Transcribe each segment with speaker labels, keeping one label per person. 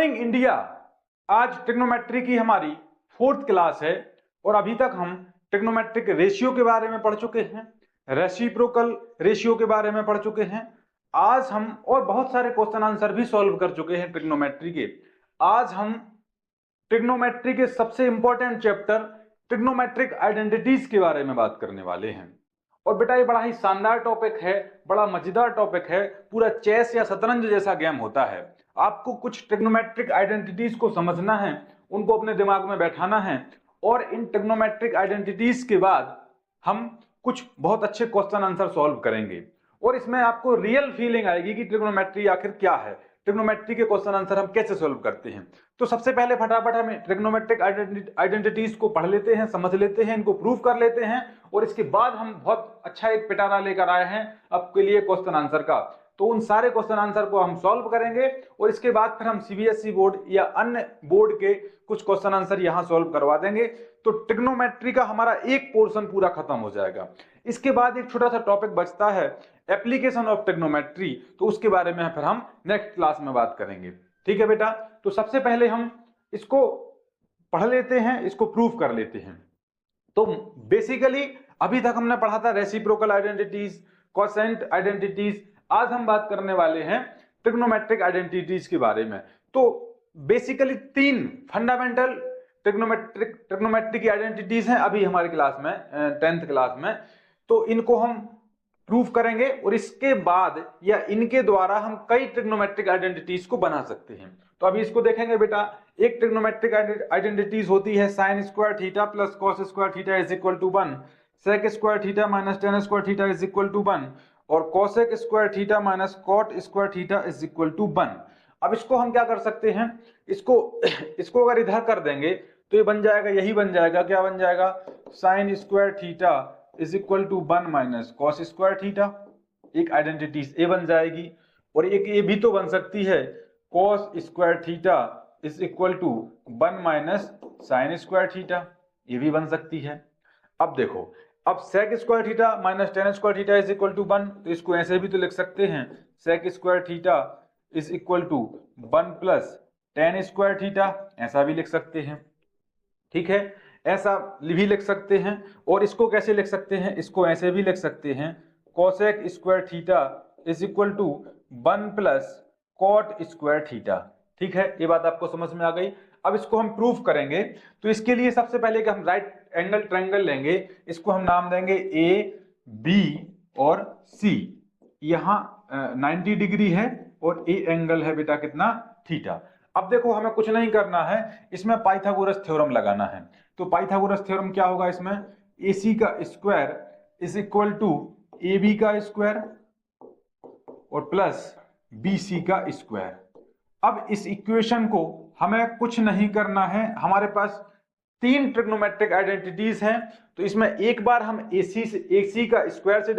Speaker 1: Morning India. आज trigonometry की हमारी 4th क्लास है और अभी तक हम ट्रिग्नोमेट्रिक रेशियो के बारे में पढ़ चुके हैं, रेसिप्रोकल रेशियो के बारे में पढ़ चुके हैं। आज हम और बहुत सारे क्वेश्चन आंसर भी सॉल्व कर चुके हैं ट्रिग्नोमेट्री के। आज हम ट्रिग्नोमेट्री के सबसे इंपॉर्टेंट चैप्टर ट्रिग्नोमेट्रिक आइडेंटिटीज के बारे में बात करने वाले हैं। और बेटा ये बड़ा ही शानदार टॉपिक है, बड़ा मजेदार टॉपिक है, पूरा चेस या शतरंज जैसा गेम होता है। आपको कुछ ट्रिग्नोमेट्रिक आइडेंटिटीज को समझना है, उनको अपने दिमाग में बैठाना है और इन ट्रिग्नोमेट्रिक आइडेंटिटीज के बाद हम कुछ बहुत अच्छे क्वेश्चन आंसर सॉल्व करेंगे और इसमें आपको रियल फीलिंग आएगी कि ट्रिग्नोमेट्री आखिर क्या है, ट्रिग्नोमेट्री के क्वेश्चन आंसर हम कैसे सॉल्व करते हैं। तो सबसे पहले फटाफट हम ट्रिग्नोमेट्रिक आइडेंटिटीज को पढ़ लेते हैं, समझ लेते हैं, इनको प्रूव कर लेते हैं और इसके बाद हम बहुत अच्छा एक पिटारा लेकर आए हैं आपके लिए क्वेश्चन आंसर का। तो उन सारे क्वेश्चन आंसर को हम सॉल्व करेंगे और इसके बाद फिर हम सीबीएसई बोर्ड या अन्य बोर्ड के कुछ क्वेश्चन आंसर यहां सॉल्व करवा देंगे। तो ट्रिग्नोमेट्री का हमारा एक पोर्शन पूरा खत्म हो जाएगा। इसके बाद एक छोटा सा टॉपिक बचता है एप्लीकेशन ऑफ ट्रिग्नोमेट्री, तो उसके बारे में फिर हम नेक्स्ट क्लास में बात करेंगे। ठीक है बेटा, तो सबसे पहले हम इसको पढ़ लेते हैं, इसको प्रूव कर लेते हैं। तो बेसिकली अभी तक हमने पढ़ा था रेसिप्रोकल आइडेंटिटीज, कोसेंट आइडेंटिटीज। आज हम बात करने वाले हैं ट्रिग्नोमेट्रिक आइडेंटिटीज के बारे में। तो बेसिकली 3 फंडामेंटल ट्रिग्नोमेट्री की आइडेंटिटीज हैं अभी हमारी क्लास में, 10th क्लास में। तो इनको हम प्रूव करेंगे और इसके बाद या इनके द्वारा हम कई ट्रिग्नोमेट्रिक आइडेंटिटीज को बना सकते हैं। तो अभी इसको देखेंगे बेटा। एक ट्रिग्नोमेट्रिक आइडेंटिटीज होती है sine square theta plus cos square theta is equal to 1, sec square theta minus tan square theta is equal to 1 और cosec square theta minus cot square theta is equal to 1। अब इसको हम क्या कर सकते हैं, इसको अगर इधर कर देंगे तो ये बन जाएगा, यही बन जाएगा, क्या बन जाएगा, sine square theta is equal to 1 minus cos square theta. एक आइडेंटिटी ए बन जाएगी और एक ये भी तो बन सकती है, cos square theta is equal to 1 minus sine square theta, ये भी बन सकती है। अब देखो, अब sec square theta minus tan square theta is equal to 1, तो इसको ऐसे भी तो लिख सकते हैं, sec square theta is equal to 1 plus tan square theta, ऐसा भी लिख सकते हैं। ठीक है, ऐसा भी लिख सकते हैं। और इसको कैसे लिख सकते हैं, इसको ऐसे भी लिख सकते हैं, cosec square theta is equal to 1 plus cot square theta. ठीक है, ये बात आपको समझ में आ गई। अब इसको हम प्रूफ करेंगे तो इसके लिए सबसे पहले कि हम राइट एंगल ट्रायंगल लेंगे, इसको हम नाम देंगे ए बी और सी। यहाँ 90 डिग्री है और ए एंगल है बेटा कितना, थीटा। अब देखो हमें कुछ नहीं करना है, इसमें पाइथागोरस थ्योरम लगाना है। तो पाइथागोरस थ्योरम क्या होगा, इसमें ए सी का square is equal to A B का स्क्वायर और प्लस बी सी का स्क्वायर। अब इस इक्वेशन को हमें कुछ नहीं करना है, हमारे पास 3 ट्रिग्नोमेट्रिक आइडेंटिटीज हैं। तो इसमें एक बार हम AC का स्क्वायर से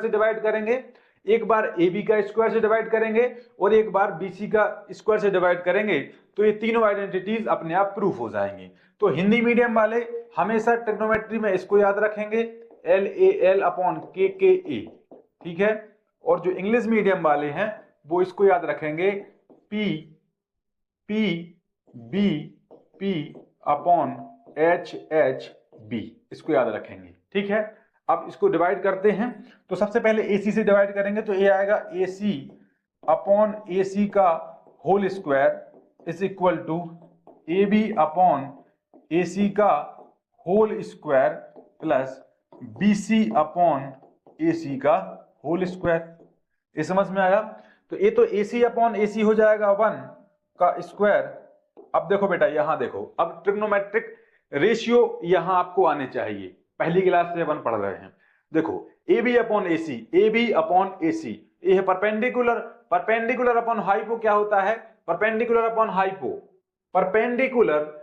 Speaker 1: डिवाइड करेंगे, एक बार AB का स्क्वायर से डिवाइड करेंगे और एक बार BC का स्क्वायर से डिवाइड करेंगे। तो ये तीनों आइडेंटिटीज अपने आप प्रूफ हो जाएंगी। तो हिंदी मीडियम वाले हमेशा ट्रिग्नोमेट्री में इसको याद रखेंगे, LAL अपॉन KKA। ठीक है, और जो इंग्लिश मीडियम वाले हैं वो इसको याद रखेंगे P अपॉन HHB, इसको याद रखेंगे। ठीक है, अब इसको डिवाइड करते हैं। तो सबसे पहले AC से डिवाइड करेंगे तो ये आएगा AC अपॉन AC का whole square is equal to AB upon AC का whole square plus BC upon AC का होल स्क्वायर। ये समझ में आया। तो ये तो AC अपॉन AC हो जाएगा 1 का स्क्वायर। अब देखो बेटा, यहां देखो, अब ट्रिग्नोमेट्रिक रेशियो यहां आपको आने चाहिए, पहली क्लास से अपन पढ़ रहे हैं। देखो AB अपॉन AC, ये है परपेंडिकुलर, परपेंडिकुलर अपॉन हाइपो क्या होता है, perpendicular upon hypo, perpendicular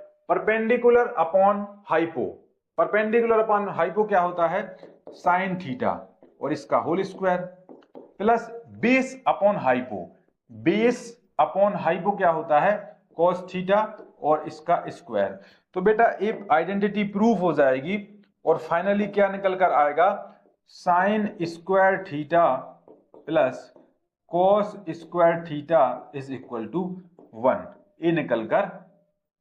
Speaker 1: upon hypo क्या होता है, साइन थीटा और इसका whole square plus base upon hypo, base upon hypo क्या होता है, कॉस थीटा और इसका स्क्वायर। तो बेटा एक आइडेंटिटी प्रूफ हो जाएगी और फाइनली क्या निकल कर आएगा, sine square theta plus cos square theta is equal to 1, ए निकल कर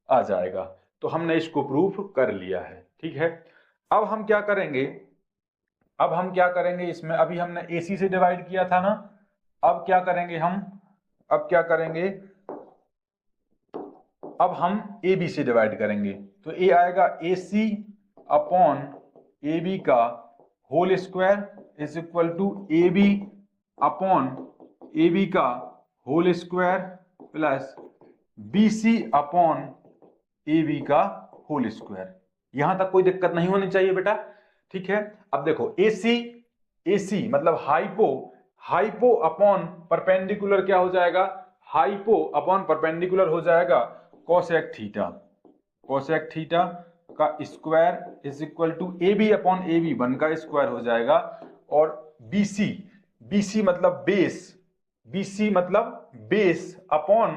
Speaker 1: आ जाएगा। तो हमने इसको प्रूफ कर लिया है, ठीक है। अब हम क्या करेंगे, इसमें अभी हमने AC से डिवाइड किया था ना, अब क्या करेंगे हम, अब हम AB से डिवाइड करेंगे। तो ए आएगा AC अपॉन AB का whole square is equal to AB upon AB का whole square plus BC upon AB का होल स्क्वायर। यहां तक कोई दिक्कत नहीं होनी चाहिए बेटा, ठीक है। अब देखो AC मतलब हाइपो अपॉन परपेंडिकुलर क्या हो जाएगा, हाइपो अपॉन परपेंडिकुलर हो जाएगा कोसेक थीटा का square is equal to AB upon AB 1 का स्क्वायर हो जाएगा। और BC मतलब बेस अपॉन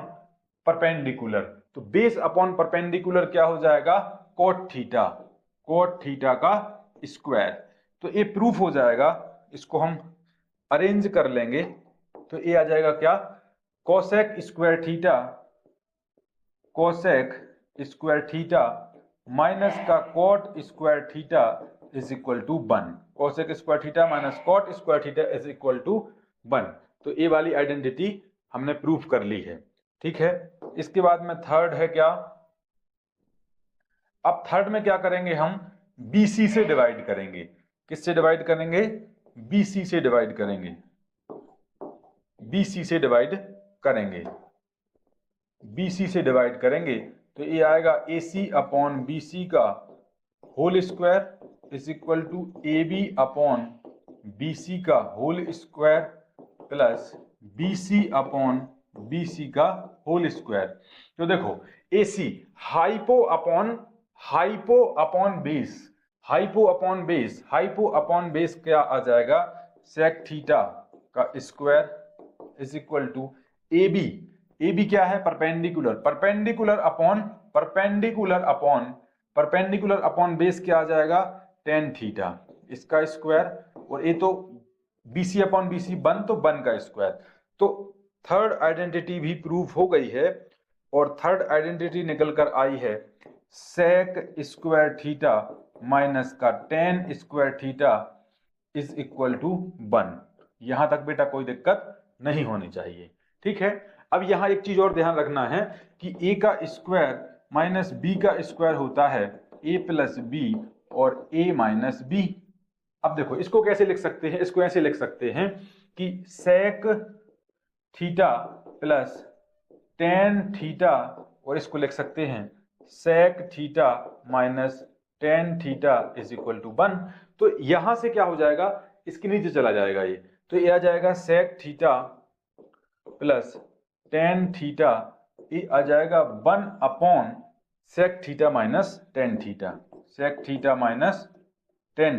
Speaker 1: परपेंडिकुलर, तो बेस अपॉन परपेंडिकुलर क्या हो जाएगा, कोट थीटा का स्क्वायर। तो ये प्रूफ हो जाएगा, इसको हम अरेंज कर लेंगे। तो ये आ जाएगा क्या, कोसेक स्क्वायर थीटा माइनस का cot square theta is equal to 1। Cosec square theta minus cot square theta is equal to 1। तो ये वाली आइडेंटिटी हमने प्रूफ कर ली है, ठीक है। इसके बाद में थर्ड है क्या, अब थर्ड में क्या करेंगे हम, BC से डिवाइड करेंगे। किससे डिवाइड करेंगे, BC से डिवाइड करेंगे, BC से डिवाइड करेंगे। तो ये आएगा AC अपॉन BC का whole square is equal to AB upon BC का whole square plus BC upon BC का होल स्क्वायर। तो देखो AC हाइपो अपॉन बेस क्या आ जाएगा, सेक थीटा का square is equal to AB क्या है, परपेंडिकुलर अपॉन बेस क्या आ जाएगा, टेन थीटा इसका स्क्वायर। और ये तो BC अपॉन BC 1, तो 1 का स्क्वायर। तो थर्ड आइडेंटिटी भी प्रूफ हो गई है, और थर्ड आइडेंटिटी निकल कर आई है सेक स्क्वायर थीटा माइनस का tan square theta is equal to 1। यहां तक बेटा कोई दिक्कत नहीं होनी चाहिए, ठीक है। अब यहां एक चीज और ध्यान रखना है कि A का स्क्वायर माइनस B का स्क्वायर होता है A प्लस B और A माइनस B। अब देखो इसको कैसे लिख सकते हैं, इसको ऐसे लिख सकते हैं कि sec theta plus tan theta, और इसको लिख सकते हैं sec theta minus tan theta is equal to 1। तो यहां से क्या हो जाएगा, इसके नीचे चला जाएगा ये, तो ये आ जाएगा sec theta plus tan theta, ये आ जाएगा 1 upon sec theta minus tan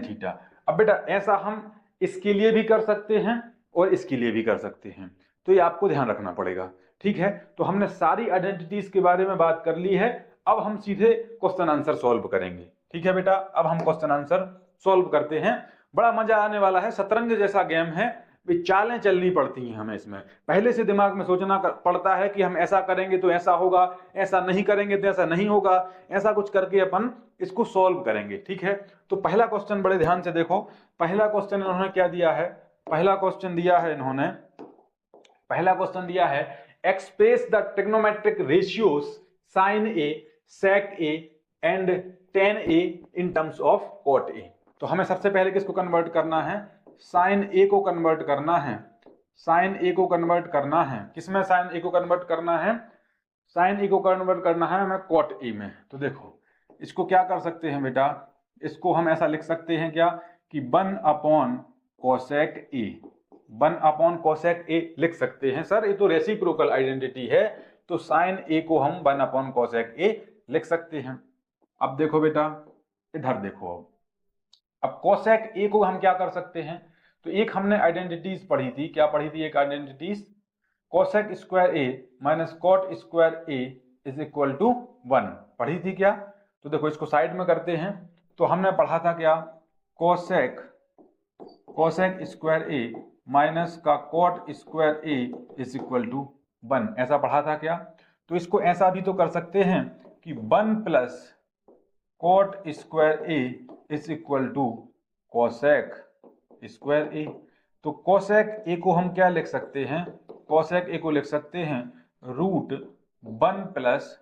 Speaker 1: theta, अब बेटा ऐसा हम इसके लिए भी कर सकते हैं और इसके लिए भी कर सकते हैं, तो ये आपको ध्यान रखना पड़ेगा, ठीक है। तो हमने सारी आइडेंटिटीज के बारे में बात कर ली है। अब हम सीधे क्वेश्चन आंसर सॉल्व करेंगे, ठीक है बेटा। अब हम क्वेश्चन आंसर सॉल्व करते हैं, बड़ा मजा आने वाला है, शतरंज जैसा गेम है, चालें चलनी पड़ती हैं हमें, इसमें पहले से दिमाग में सोचना पड़ता है कि हम ऐसा करेंगे तो ऐसा होगा, ऐसा नहीं करेंगे तो ऐसा नहीं होगा, ऐसा कुछ करके अपन इसको सॉल्व करेंगे, ठीक है। तो पहला क्वेश्चन बड़े ध्यान से देखो, पहला क्वेश्चन इन्होंने क्या दिया है, पहला क्वेश्चन दिया है express the trigonometric ratios sine A, sec A and tan A in terms of cot ए। तो हमें सबसे पहले किसको कन्वर्ट करना है, साइन ए को कन्वर्ट करना है, किसमें साइन ए को कन्वर्ट करना है, हमें कॉट ए में। तो देखो इसको क्या कर सकते हैं बेटा, इसको हम ऐसा लिख सकते हैं क्या कि 1 अपॉन कोसेक ए लिख सकते हैं। सर ये तो रेसिप्रोकल आइडेंटिटी है, तो साइन ए को हम 1 अपॉन कोसेक ए लिख सकते हैं। अब देखो बेटा इधर देखो, अब कोसेक ए को हम क्या कर सकते हैं, तो एक हमने आइडेंटिटीज पढ़ी थी, क्या पढ़ी थी, एक identities cosec square A minus cot square A is equal to 1 पढ़ी थी क्या। तो देखो इसको साइड में करते हैं, तो हमने पढ़ा था क्या, कोसेक स्क्वायर ए माइनस का cot square A is equal to 1, ऐसा पढ़ा था क्या। तो इसको ऐसा भी तो कर सकते हैं कि 1 plus cot square A is equal to cosec square A. तो कोसेक ए को हम क्या लिख सकते हैं, कोसेक ए को लिख सकते हैं root 1 plus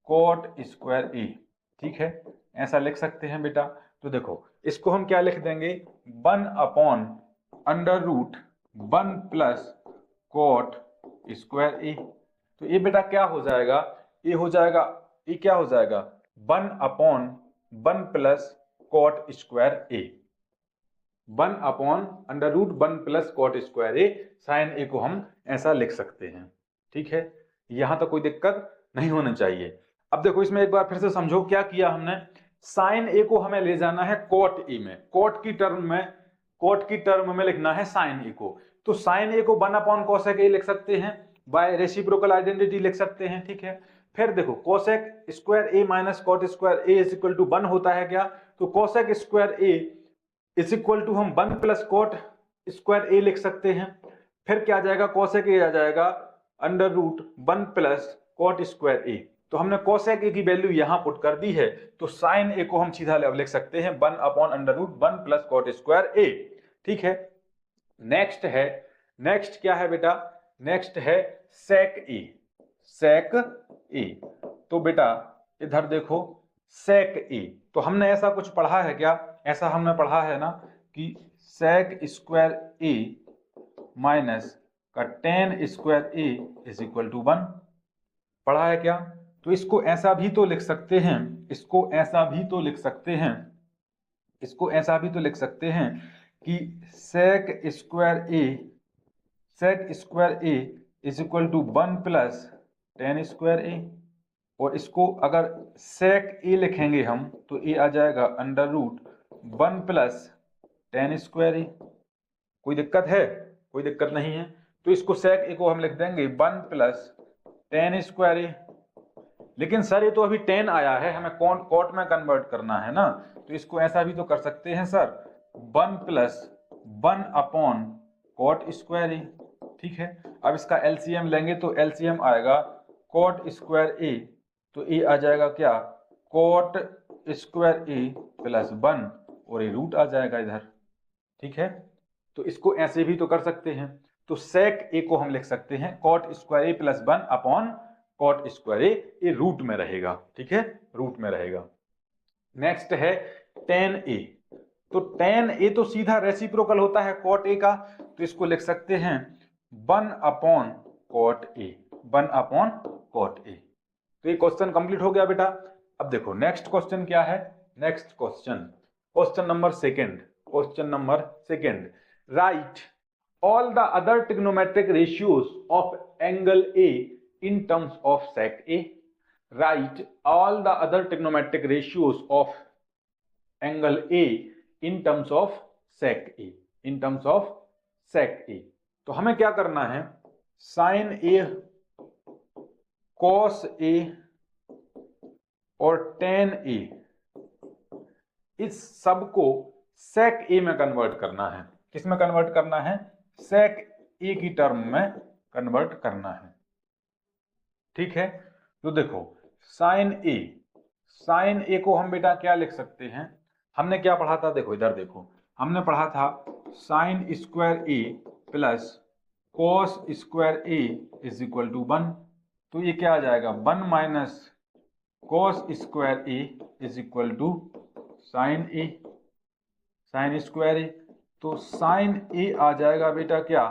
Speaker 1: cot square A. ठीक है, ऐसा लिख सकते हैं बेटा। तो देखो इसको हम क्या लिख देंगे, 1 upon under root 1 plus cot square A. तो ये बेटा क्या हो जाएगा, ये हो जाएगा, ये क्या हो जाएगा 1 upon 1 plus cot square A, 1 upon under root 1 plus cot square A. Sine A को हम ऐसा लिख सकते हैं। ठीक है, यहां तक कोई दिक्कत नहीं होनी चाहिए। अब देखो इसमें एक बार फिर से समझो क्या किया हमने, साइन ए को हमें ले जाना है कॉट ए में, कॉट की टर्म में लिखना है साइन ए को। तो साइन ए को 1 अपॉन कोसेक ए लिख सकते हैं, बाय रेसिप्रोकल आइडेंटिटी लिख सकते हैं। ठीक है, फिर देखो cosec square A minus cot square A is equal to 1 होता है क्या, तो cosec square A is equal to हम 1 प्लस कॉट स्क्वायर ए लिख सकते हैं। फिर क्या आ जाएगा, कोसेक ए आ जाएगा under root 1 plus cot square A. तो हमने कोसेक ए की वैल्यू यहां पुट कर दी है, तो साइन ए को हम सीधा लिख सकते हैं 1 upon under root 1 plus cot square A. ठीक है, नेक्स्ट क्या है बेटा, नेक्स्ट है सेक ए, सेक ए। तो बेटा इधर देखो सेक ए, तो हमने ऐसा कुछ पढ़ा है क्या, ऐसा हमने पढ़ा है ना कि सेक स्क्वायर ए माइनस का tan square A is equal to 1, पढ़ा है क्या। तो इसको ऐसा भी तो लिख सकते हैं, इसको ऐसा भी तो लिख सकते हैं, इसको ऐसा भी तो लिख सकते हैं कि sec square A is equal to 1 plus tan square A. और इसको अगर सेक ए लिखेंगे हम तो ए आ जाएगा under root 1 plus tan square A. कोई दिक्कत है, कोई दिक्कत नहीं है। तो इसको सेक ए को हम लिख देंगे 1 प्लस टेन स्क्वायर ए। लेकिन सर ये तो अभी 10 आया है, हमें कॉट में कन्वर्ट करना है ना, तो इसको ऐसा भी तो कर सकते हैं sir 1 plus 1 upon cot square A. ठीक है, अब इसका एलसीएम लेंगे तो एलसीएम आएगा कॉट स्क्वायर ए, तो ए आ जाएगा क्या कॉट स्क्वायर ए प्लस 1 और ये रूट आ जाएगा इधर। ठीक है, तो इसको ऐसे भी तो कर सकते हैं। तो सेक ए को हम लिख सकते हैं cot square A plus 1 upon cot square ए, ये रूट में रहेगा। ठीक है, रूट में रहेगा। नेक्स्ट है टेन ए। तो टेन ए तो सीधा रेसिप्रोकल होता है कॉट ए का, तो इसको लिख सकते हैं 1 upon cot a, 1 upon cot ए। तो ये क्वेश्चन कंप्लीट हो गया बेटा। अब देखो नेक्स्ट क्वेश्चन क्या है, next question number second, right all the other trigonometric ratios of angle A in terms of sec A. Write all the other trigonometric ratios of angle A in terms of sec A. In terms of sec A. तो हमें क्या करना है, sin A, cos A और tan A, इस सब को sec A में कन्वर्ट करना है। किस में कन्वर्ट करना है, sec A की टर्म में कन्वर्ट करना है। ठीक है, तो देखो साइन ए को हम बेटा क्या लिख सकते हैं, हमने क्या पढ़ा था, देखो इधर देखो, हमने पढ़ा था sine square A plus cos square A is equal to 1। तो ये क्या आ जाएगा 1 minus cos square A is equal to sine square A. तो साइन ए आ जाएगा बेटा क्या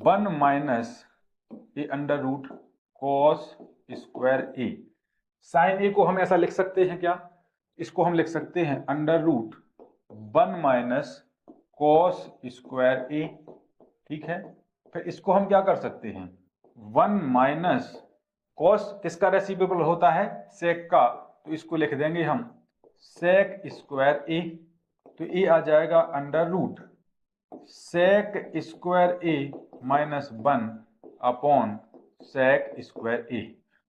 Speaker 1: 1 minus A under root cos square A. Sine A को हम ऐसा लिख सकते हैं क्या, इसको हम लिख सकते हैं under root 1 minus cos square A. ठीक है, फिर इसको हम क्या कर सकते हैं 1 माइनस कॉस किसका रेसिप्रोकल होता है, सेक का, तो इसको लिख देंगे हम सेक स्क्वायर ए। तो ए आ जाएगा under root sec square A minus 1 upon sec square A.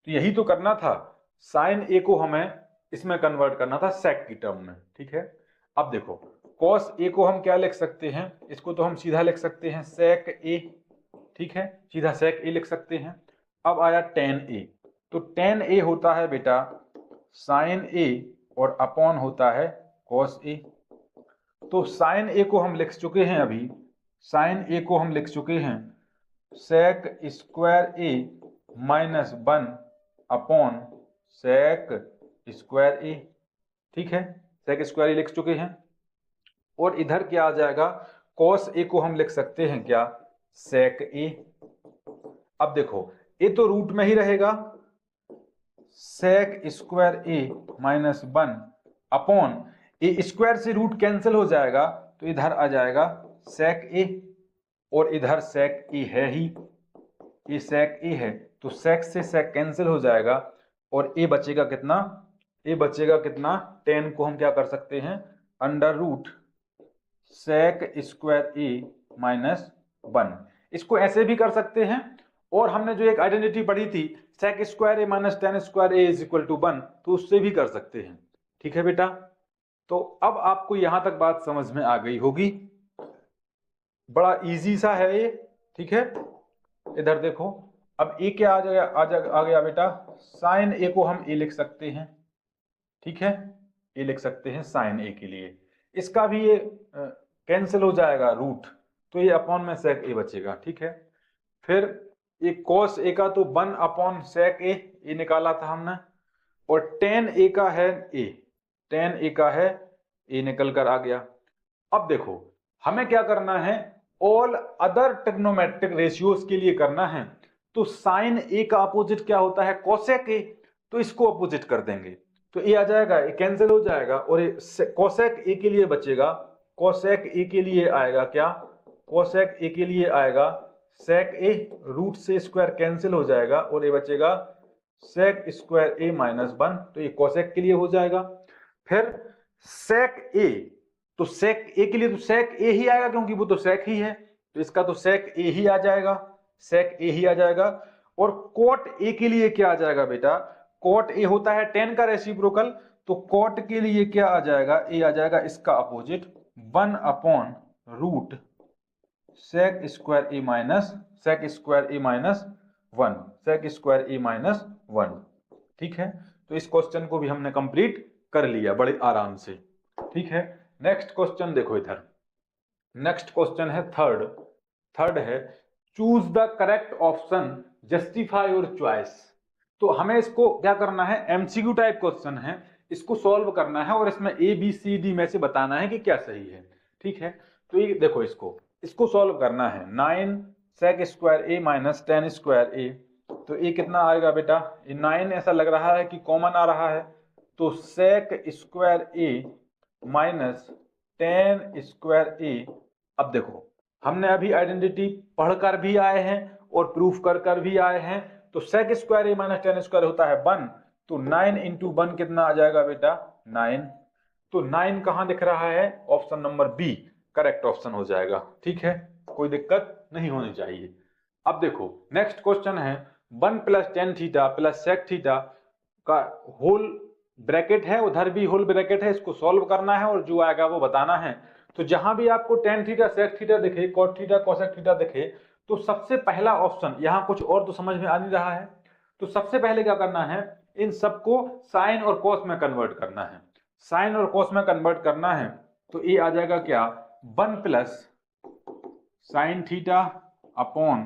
Speaker 1: तो यही तो करना था, साइन ए को हमें इसमें कन्वर्ट करना था सेक की टर्म में। ठीक है, अब देखो कॉस ए को हम क्या लिख सकते हैं, इसको तो हम सीधा लिख सकते हैं सेक ए। ठीक है, सीधा सेक ए लिख सकते हैं। अब आया tan a, तो tan a होता है बेटा sin a और अपॉन होता है cos a। तो sin a को हम लिख चुके हैं अभी, sin a को हम लिख चुके हैं sec square a minus 1 upon sec square a, ठीक है, sec स्क्वायर a लिख चुके हैं। और इधर क्या आ जाएगा, cos a को हम लिख सकते हैं क्या, sec a। अब देखो a तो रूट में ही रहेगा, sec square a minus 1 upon A square से रूट कैंसिल हो जाएगा, तो इधर आ जाएगा sec a, और इधर sec a है ही, ये sec a है, तो sec से sec कैंसिल हो जाएगा और a बचेगा कितना, a बचेगा कितना, tan को हम क्या कर सकते हैं, under root sec square a minus 1, इसको ऐसे भी कर सकते हैं। और हमने जो एक आइडेंटिटी पढ़ी थी sec square a minus tan square a is equal to 1, तो उससे भी कर सकते हैं, ठीक है बेटा। तो अब आपको यहां तक बात समझ में आ गई होगी, बड़ा इजी सा है ये, ठीक है। इधर देखो, अब a क्या आ गया बेटा, साइन a को हम a लिख सकते हैं, ठीक है, a लिख सकते हैं साइन a के लिए, इसका भी ये कैंसिल हो जाएगा रूट, तो ये अपॉन में sec a बचेगा, ठीक है। फिर ये cos a का तो 1 अपॉन sec a, ये निकाला था हमने, और tan a का है a, tan a का है a निकल कर आ गया। अब देखो हमें क्या करना है, ऑल अदर ट्रिग्नोमेट्रिक रेशियोज के लिए करना है, तो साइन ए का अपोजिट क्या होता है, कोसेक ए, तो इसको अपोजिट कर देंगे, तो ए आ जाएगा, ए कैंसिल हो जाएगा, और कोसेक ए के लिए बचेगा, कोसेक ए के लिए आएगा क्या, कोसेक ए के लिए आएगा सेक ए, रूट से स्क्वायर कैंसिल हो जाएगा और ये बचेगा सेक स्क्वायर ए माइनस 1, तो ये कोसेक के लिए हो जाएगा। फिर सेक ए, तो सेक ए के लिए तो सेक ए ही आएगा क्योंकि वो तो सेक ही है, तो इसका तो सेक ए ही आ जाएगा, सेक ए ही आ जाएगा। और कोट ए के लिए क्या आ जाएगा बेटा, कोट ए होता है tan का रेसिप्रोकल, तो कोट के लिए क्या आ जाएगा, ए आ जाएगा इसका opposite 1 upon root sec square ए माइनस सेक स्क्वायर ए माइनस 1, सेक स्क्वायर ए माइनस 1, ठीक है। तो इस क्वेश्चन को भी हमने कंप्लीट कर लिया बड़े आराम से, ठीक है। नेक्स्ट क्वेश्चन देखो इधर, नेक्स्ट क्वेश्चन है थर्ड है choose the correct option justify your choice. तो हमें इसको क्या करना है, एमसीक्यू टाइप क्वेश्चन है, इसको सॉल्व करना है और इसमें ए बी सी डी में से बताना है कि क्या सही है, ठीक है। तो ये देखो इसको सॉल्व करना है, 9 सेक square A minus 10 square A, तो ये कितना आएगा बेटा, ये 9 ऐसा लग रहा है कि कॉमन आ रहा है, तो सेक स्क्वायर ए माइनस 10 स्क्वायर ए। अब देखो हमने अभी आइडेंटिटी पढ़कर भी आए हैं और प्रूफ कर भी आए हैं, तो सेक स्क्वायर ए माइनस 10 स्क्वायर होता है 1, तो 9 इंटू 1 कितना आ जाएगा बेटा 9, तो 9 कहां दिख रहा है, option number B correct option हो जाएगा, ठीक है, कोई दिक्कत नहीं होनी चाहिए। अब देखो नेक्स्ट क्वेश्चन है 1 plus tan theta plus sec theta का होल ब्रैकेट है, उधर भी होल ब्रैकेट है, इसको सॉल्व करना है और जो आएगा वो बताना है। तो जहां भी आपको टेन थीटा सेक थीटा दिखे, कॉट थीटा कोसेक थीटा दिखे, तो सबसे पहला ऑप्शन, यहां कुछ और तो समझ में आ नहीं रहा है, तो सबसे पहले क्या करना है, इन सबको साइन और कॉस में कन्वर्ट करना है, साइन और कॉस में कन्वर्ट करना है, तो ये आ जाएगा क्या 1 plus sine theta upon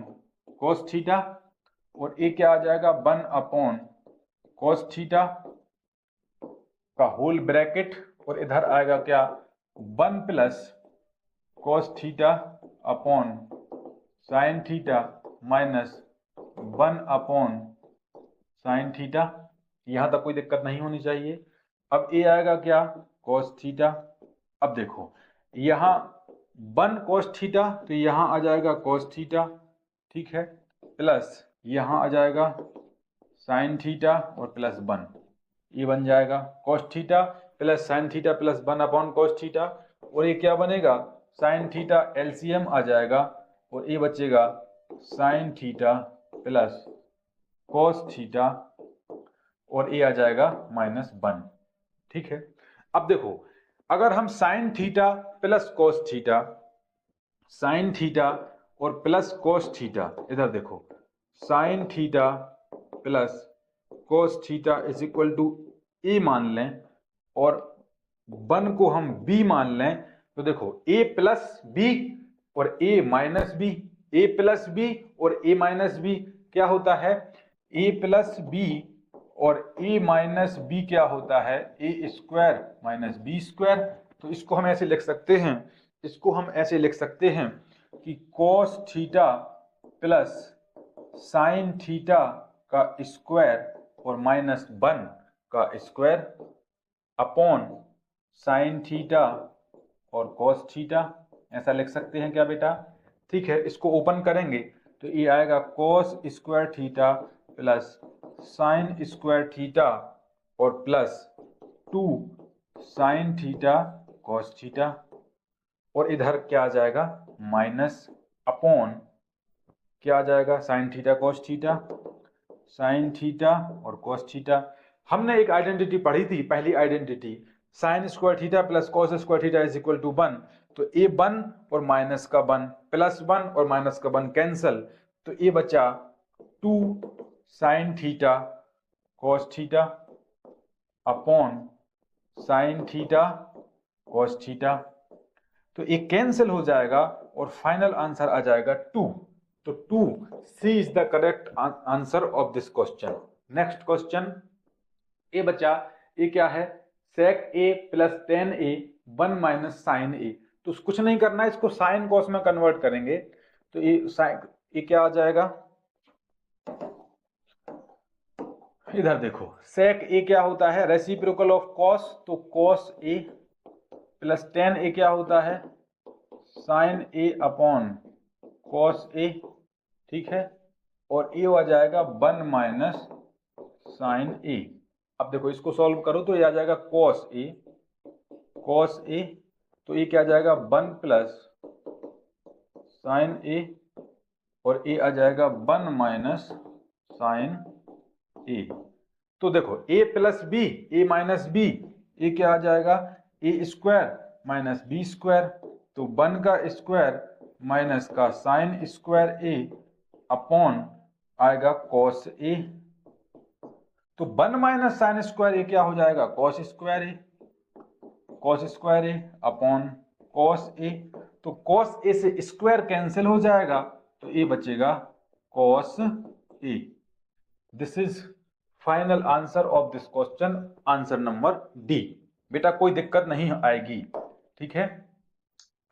Speaker 1: cos theta, और ये क्या आ जाएगा 1 अपॉन कॉस थीटा का होल ब्रैकेट, और इधर आएगा क्या 1 plus cos theta upon sine theta minus 1 upon sine theta, यहां तक कोई दिक्कत नहीं होनी चाहिए। अब ये आएगा क्या कॉस थीटा, अब देखो यहां 1 कॉस थीटा, तो यहां आ जाएगा कॉस थीटा, ठीक है, प्लस यहां आ जाएगा साइन थीटा और प्लस 1, ये बन जाएगा cos theta plus sine theta plus 1 upon cos theta, और ये क्या बनेगा साइन थीटा एलसीएम आ जाएगा, और ये बचेगा sign theta plus cos theta, और ये आ जाएगा -1, ठीक है। अब देखो अगर हम sine theta plus cos theta, sine theta और प्लस कॉस थीटा, इधर देखो sine theta plus cos theta is equal to A मान लें और 1 को हम b मान लें, तो देखो a प्लस बी और a minus b, a plus b और a माइनस बी क्या होता है, a प्लस बी और a माइनस बी क्या होता है, a square minus b square. तो इसको हम ऐसे लिख सकते हैं, इसको हम ऐसे लिख सकते हैं कि cos theta plus sine theta का स्क्वायर और माइनस 1 का स्क्वायर अपॉन साइन थीटा और cos थीटा, ऐसा लिख सकते हैं क्या बेटा? ठीक है, इसको ओपन करेंगे तो ये आएगा cos square theta plus sine square theta और plus 2 sine theta cos theta, और इधर क्या आ जाएगा माइनस अपॉन क्या आ जाएगा sine theta cos theta, sine theta और cos थीटा। हमने एक आइडेंटिटी पढ़ी थी, पहली आइडेंटिटी sine square theta plus cos square theta is equal to 1, तो ये 1 और माइनस का 1 प्लस 1 और माइनस का 1 कैंसल, तो ये बचा 2 sine theta cos theta upon sine theta cos theta, तो ये कैंसिल हो जाएगा और फाइनल आंसर आ जाएगा 2। तो 2C is the correct answer of this question. Next question A बचा, ये क्या है, sec a plus tan A 1 minus sine A, तो कुछ नहीं करना है, इसको साइन कॉस में कन्वर्ट करेंगे, तो ये क्या आ जाएगा, इधर देखो sec a क्या होता है, रेसिप्रोकल ऑफ cos, तो cos a plus tan a क्या होता है sine a upon cos a, ठीक है, और ये आ जाएगा 1 माइनस साइन a। अब देखो इसको सॉल्व करो तो ये आ जाएगा cos a, तो ये क्या आ जाएगा 1 प्लस साइन a और ये आ जाएगा 1 माइनस साइन a। तो देखो a plus b a minus b, ये क्या आ जाएगा a square minus b square, तो 1 का स्क्वायर माइनस का साइन स्क्वायर a अपॉन आएगा cos a, तो 1 माइनस साइन स्क्वायर a क्या हो जाएगा cos square a upon cos a, तो cos a से स्क्वायर कैंसिल हो जाएगा, तो ये बचेगा cos a। This is final answer of this question, answer number D. बेटा कोई दिक्कत नहीं आएगी, ठीक है।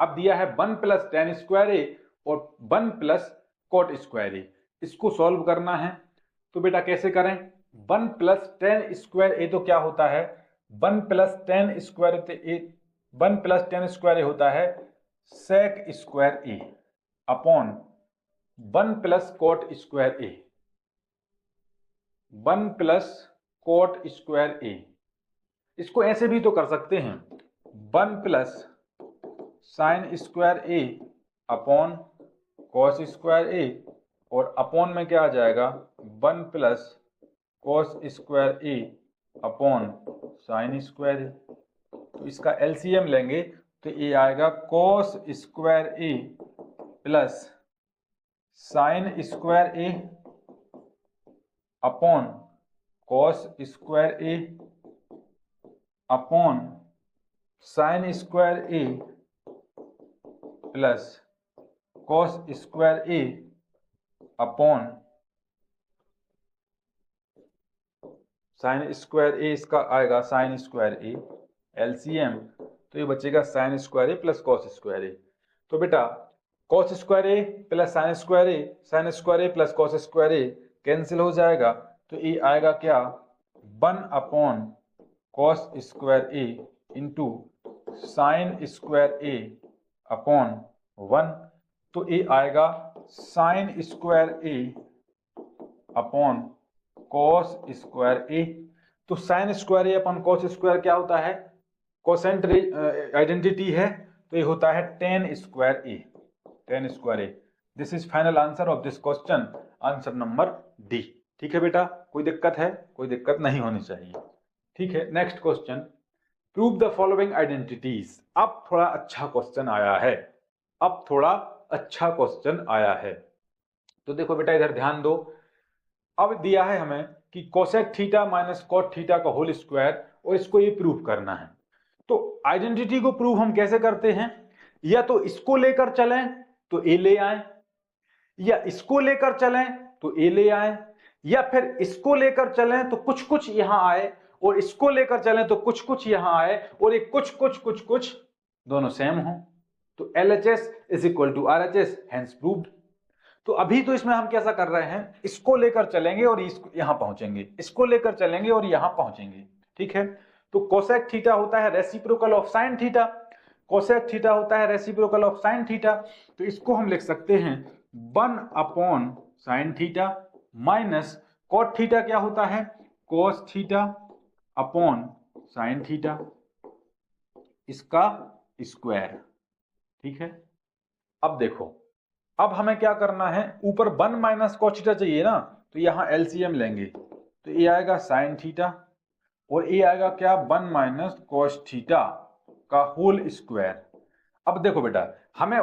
Speaker 1: अब दिया है 1 प्लस टेन स्क्वायर ए और 1 प्लस कॉट स्क्वायर ए, इसको सॉल्व करना है, तो बेटा कैसे करें, 1 प्लस टेन स्क्वायर ए तो क्या होता है 1 plus tan square A, 1 plus tan square ए होता है sec square A upon 1 plus cot square A, 1 plus cot square ए, इसको ऐसे भी तो कर सकते हैं 1 plus sine square A upon cos square A, और अपॉन में क्या आ जाएगा 1 plus cos square A upon sine square A, तो इसका एलसीएम लेंगे तो ये आएगा cos square A plus sine square A upon cos square A upon sine square A plus cos square A upon sine square ए, इसका आएगा sine square A LCM, तो ये बचेगा sign square A plus cos square A. तो बेटा cos square A plus sine square A, sign square A plus cos square A cancel हो जाएगा, तो ये आएगा क्या 1 अपॉन कॉस स्क्वायर ए इंटू साइन स्क्वायर ए अपॉन 1, तो ये आएगा sine square A upon cos square A. तो साइन स्क्वायर ए अपॉन कॉस स्क्वायर क्या होता है, कोसेंट आइडेंटिटी है, तो ये होता है ten square A, ten square A. This is final answer of this question, answer number D. ठीक है बेटा, कोई दिक्कत है, कोई दिक्कत नहीं होनी चाहिए, ठीक है। Next question, prove the following identities. अब थोड़ा अच्छा क्वेश्चन आया है, अब थोड़ा अच्छा क्वेश्चन आया है, तो देखो बेटा इधर ध्यान दो। अब दिया है हमें कि cosec theta minus cot theta का होल स्क्वायर, और इसको ये प्रूव करना है। तो आइडेंटिटी को प्रूव हम कैसे करते हैं, या तो इसको लेकर चलें तो ए ले आए, या इसको लेकर चलें तो ए ले आए, या फिर इसको लेकर चलें तो कुछ कुछ यहां आए, और इसको लेकर चलें तो कुछ कुछ यहां आए, और ये कुछ कुछ दोनों सेम हो। तो LHS is equal to RHS, hence proved. तो अभी तो इसमें हम कैसा कर रहे हैं, इसको लेकर चलेंगे और यहां पहुंचेंगे, इसको लेकर चलेंगे और यहां पहुंचेंगे, ठीक है। तो कोसेक थीटा होता है reciprocal of sine theta, cosec theta होता है रेसिप्रोकल ऑफ साइन थीटा। तो इसको हम लिख सकते हैं 1 upon sine theta minus cot theta क्या होता है, cos theta upon sine theta, इसका स्क्वायर, ठीक है। अब देखो, अब हमें क्या करना है, ऊपर 1 माइनस कॉस थीटा चाहिए ना, तो यहां एलसीएम लेंगे, तो ये आएगा साइन थीटा और ये आएगा क्या, 1 माइनस कॉस थीटा का होल स्क्वायर। अब देखो बेटा, हमें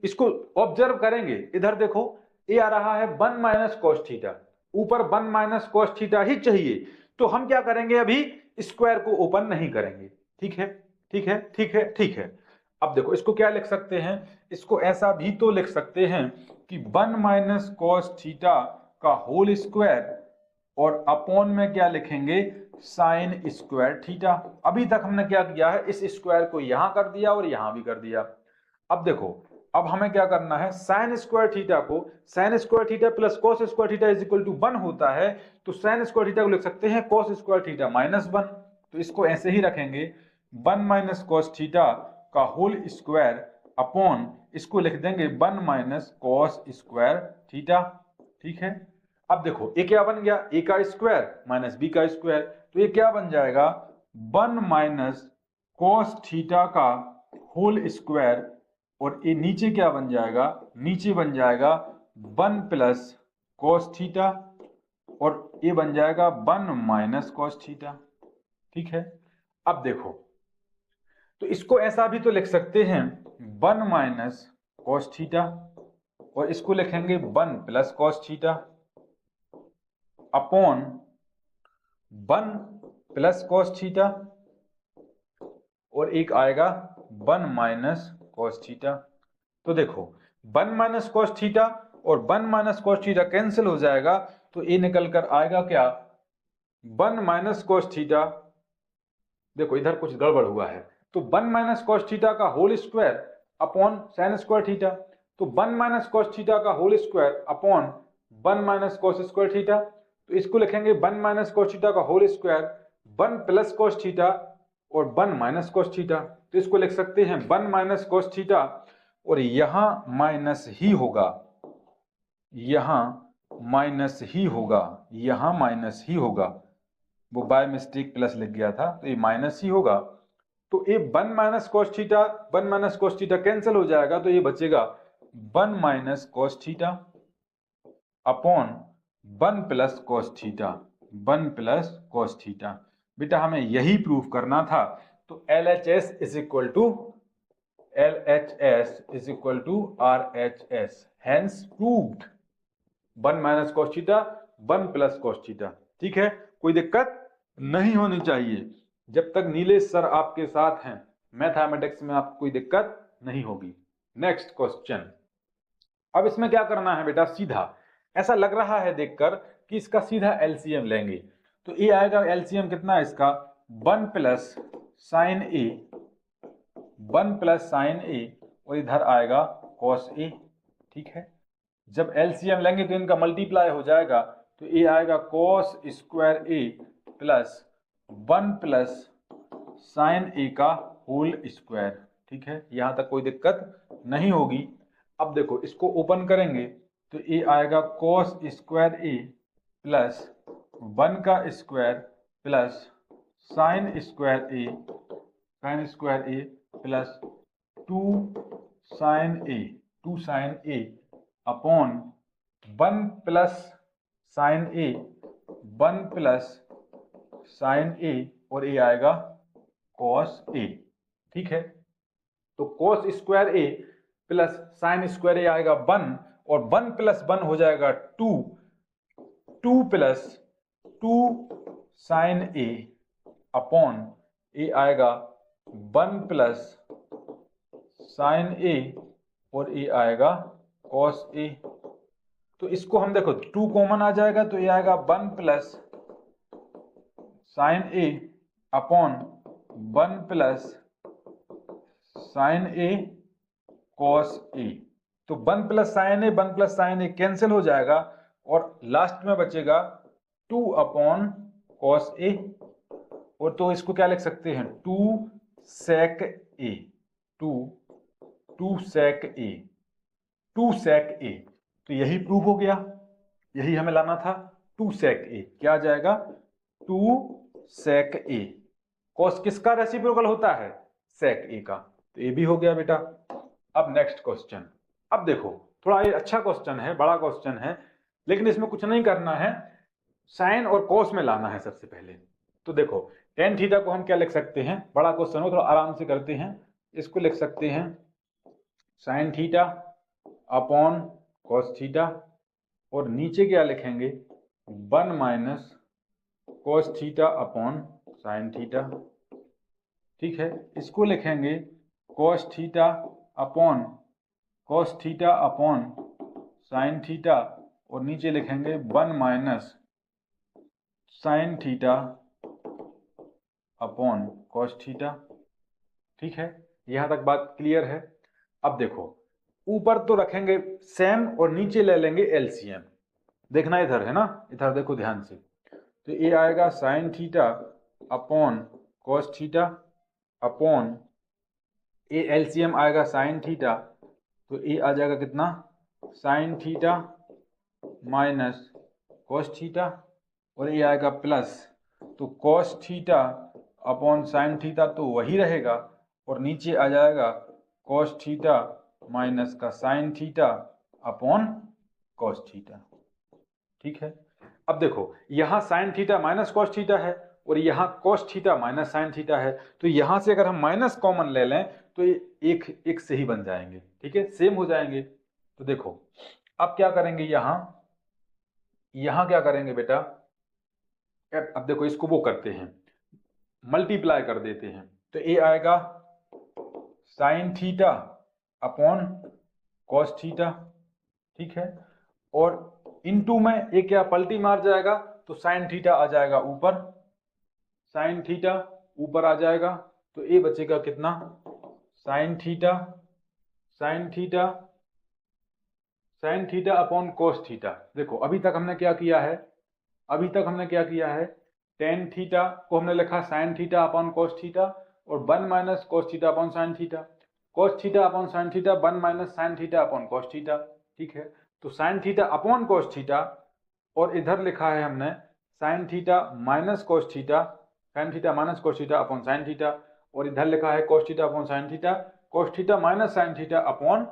Speaker 1: इसको ऑब्जर्व करेंगे, इधर देखो ये आ रहा है 1 माइनस कॉस थीटा, ऊपर 1 माइनस कॉस थीटा ही चाहिए, तो हम क्या करेंगे, अभी स्क्वायर को ओपन नहीं करेंगे, ठीक है, ठीक है, ठीक है, ठीक है। अब देखो इसको क्या लिख सकते हैं, इसको ऐसा भी तो लिख सकते हैं कि 1 माइनस कॉस थीटा का होल स्क्वायर, और अपॉन में क्या लिखेंगे, साइन स्क्वायर थीटा। अभी तक हमने क्या किया है, इस स्क्वायर को यहां कर दिया और यहां भी कर दिया। अब देखो, अब हमें क्या करना है, साइन स्क्वायर थीटा को, sine square theta plus cos square theta is equal to 1 होता है, तो साइन स्क्वायर थीटा को लिख सकते हैं कॉस स्क्वायर थीटा माइनस 1, तो इसको ऐसे ही रखेंगे 1 माइनस कॉस थीटा का होल स्क्वायर अपॉन, इसको लिख देंगे 1 माइनस कॉस स्क्वायर थीटा, ठीक है। अब देखो ये क्या बन गया, ए का स्क्वायर माइनस बी का स्क्वायर, तो ये क्या बन जाएगा, 1 माइनस कॉस थीटा का होल स्क्वायर, और ये नीचे क्या बन जाएगा, नीचे बन जाएगा 1 प्लस कॉस थीटा, और ये बन जाएगा 1 माइनस कॉस थीटा, ठीक है। अब देखो, तो इसको ऐसा भी तो लिख सकते हैं 1 माइनस कॉस थीटा, और इसको लिखेंगे 1 plus cos theta upon 1 plus cos theta, और एक आएगा 1 माइनस कॉस थीटा। तो देखो 1 माइनस कॉस थीटा और 1 माइनस कॉस थीटा कैंसिल हो जाएगा, तो ये निकल कर आएगा क्या, 1 माइनस कॉस थीटा, देखो इधर कुछ गड़बड़ हुआ है, तो 1 माइनस कॉस थीटा का whole square upon sine square theta, तो 1 माइनस कॉस थीटा का whole square upon 1 minus cos square theta, तो इसको लिखेंगे 1 माइनस कॉस थीटा का whole square 1 plus cos theta और 1 माइनस कॉस थीटा, तो इसको लिख सकते हैं 1 माइनस कॉस थीटा, और यहां माइनस ही होगा, यहां माइनस ही होगा, यहां माइनस ही होगा, वो बाय मिस्टेक प्लस लिख गया था, तो ये माइनस ही होगा। तो ये 1 minus cos theta 1 minus cos theta cancel हो जाएगा, तो ये बचेगा 1 minus cos theta upon 1 plus cos theta, 1 plus cos theta. बेटा हमें यही प्रूफ करना था, तो LHS is equal to RHS, hence proved 1 minus cos theta 1 plus cos theta, ठीक है। कोई दिक्कत नहीं होनी चाहिए, जब तक नीलेश सर आपके साथ हैं मैथमेटिक्स में आपको कोई दिक्कत नहीं होगी। नेक्स्ट क्वेश्चन, अब इसमें क्या करना है बेटा, सीधा ऐसा लग रहा है देखकर कि इसका सीधा एलसीएम लेंगे, तो ये आएगा एलसीएम कितना है इसका, 1 प्लस साइन ए, 1 प्लस साइन ए, और इधर आएगा कॉस ए, ठीक है। जब एलसीएम लेंगे तो इनका मल्टीप्लाई हो जाएगा, तो ये आएगा cos square A plus 1 plus sine ए का होल स्क्वायर, ठीक है। यहां तक कोई दिक्कत नहीं होगी। अब देखो इसको ओपन करेंगे, तो ये आएगा कॉस स्क्वायर ए प्लस 1 का square plus sine square A plus 2 sign A upon 1 plus sine A 1 plus sine ए, और ये आएगा कॉस ए, ठीक है। तो cos square A plus sine square ए आएगा 1, और 1 प्लस 1 हो जाएगा 2, 2 प्लस 2 साइन ए अपॉन ए आएगा 1 प्लस साइन ए और ए आएगा कॉस ए। तो इसको हम देखो 2 कॉमन आ जाएगा तो ये आएगा 1 plus sine A upon 1 plus sine A cos A. तो 1 प्लस साइन ए 1 प्लस साइन ए कैंसिल हो जाएगा और लास्ट में बचेगा 2 अपॉन कॉस ए। और तो इसको क्या लिख सकते हैं 2 सेक ए, 2 सेक ए, 2 सेक ए। तो यही प्रूफ हो गया, यही हमें लाना था 2 सेक ए। क्या आ जाएगा 2 सेक ए। कॉस किसका रेसिप्रोकल होता है सेक ए का, तो ये भी हो गया बेटा। अब नेक्स्ट क्वेश्चन, अब देखो थोड़ा ये अच्छा क्वेश्चन है, बड़ा क्वेश्चन है, लेकिन इसमें कुछ नहीं करना है, साइन और कॉस में लाना है सबसे पहले। तो देखो टेन थीटा को हम क्या लिख सकते हैं, बड़ा क्वेश्चन हो थोड़ा आराम से करते हैं। इसको लिख सकते हैं sine theta upon cos theta और नीचे क्या लिखेंगे 1 minus cos theta upon sine theta. ठीक है, इसको लिखेंगे cos theta upon sine theta और नीचे लिखेंगे 1 minus sine theta upon cos theta. ठीक है, यहां तक बात क्लियर है। अब देखो ऊपर तो रखेंगे सेम और नीचे ले लेंगे एलसीएम। देखना इधर है ना, इधर देखो ध्यान से। तो ये आएगा sine theta upon cos theta upon A LCM आएगा साइन थीटा, तो ए आ जाएगा कितना sign theta minus cos theta और ये आएगा प्लस, तो cos theta upon sine theta तो वही रहेगा और नीचे आ जाएगा कॉस थीटा माइनस का sine theta upon cos theta. ठीक है, अब देखो यहां sign theta minus cos theta है और यहां cos theta minus sine theta है, तो यहां से अगर हम माइनस कॉमन ले लें तो ये एक से ही बन जाएंगे। ठीक है, सेम हो जाएंगे। तो देखो अब क्या करेंगे, यहां क्या करेंगे बेटा, अब देखो इसको वो करते हैं मल्टीप्लाई कर देते हैं, तो ये आएगा sine theta upon cos theta. ठीक है, और इनटू में एक क्या पलटी मार जाएगा तो साइन थीटा आ जाएगा ऊपर, साइन थीटा ऊपर आ जाएगा, तो ये बचेगा कितना sine theta upon cos theta. देखो अभी तक हमने क्या किया है, टेन थीटा को हमने लिखा sine theta upon cos theta और 1 minus cos theta upon sine theta, cos theta upon sine theta 1 minus sine theta upon cos theta. ठीक है, तो sine theta upon cos theta और इधर लिखा है हमने sign theta minus cos theta, sine theta minus cos theta upon sine theta और इधर लिखा है cos theta upon sine theta, cos theta minus sine theta upon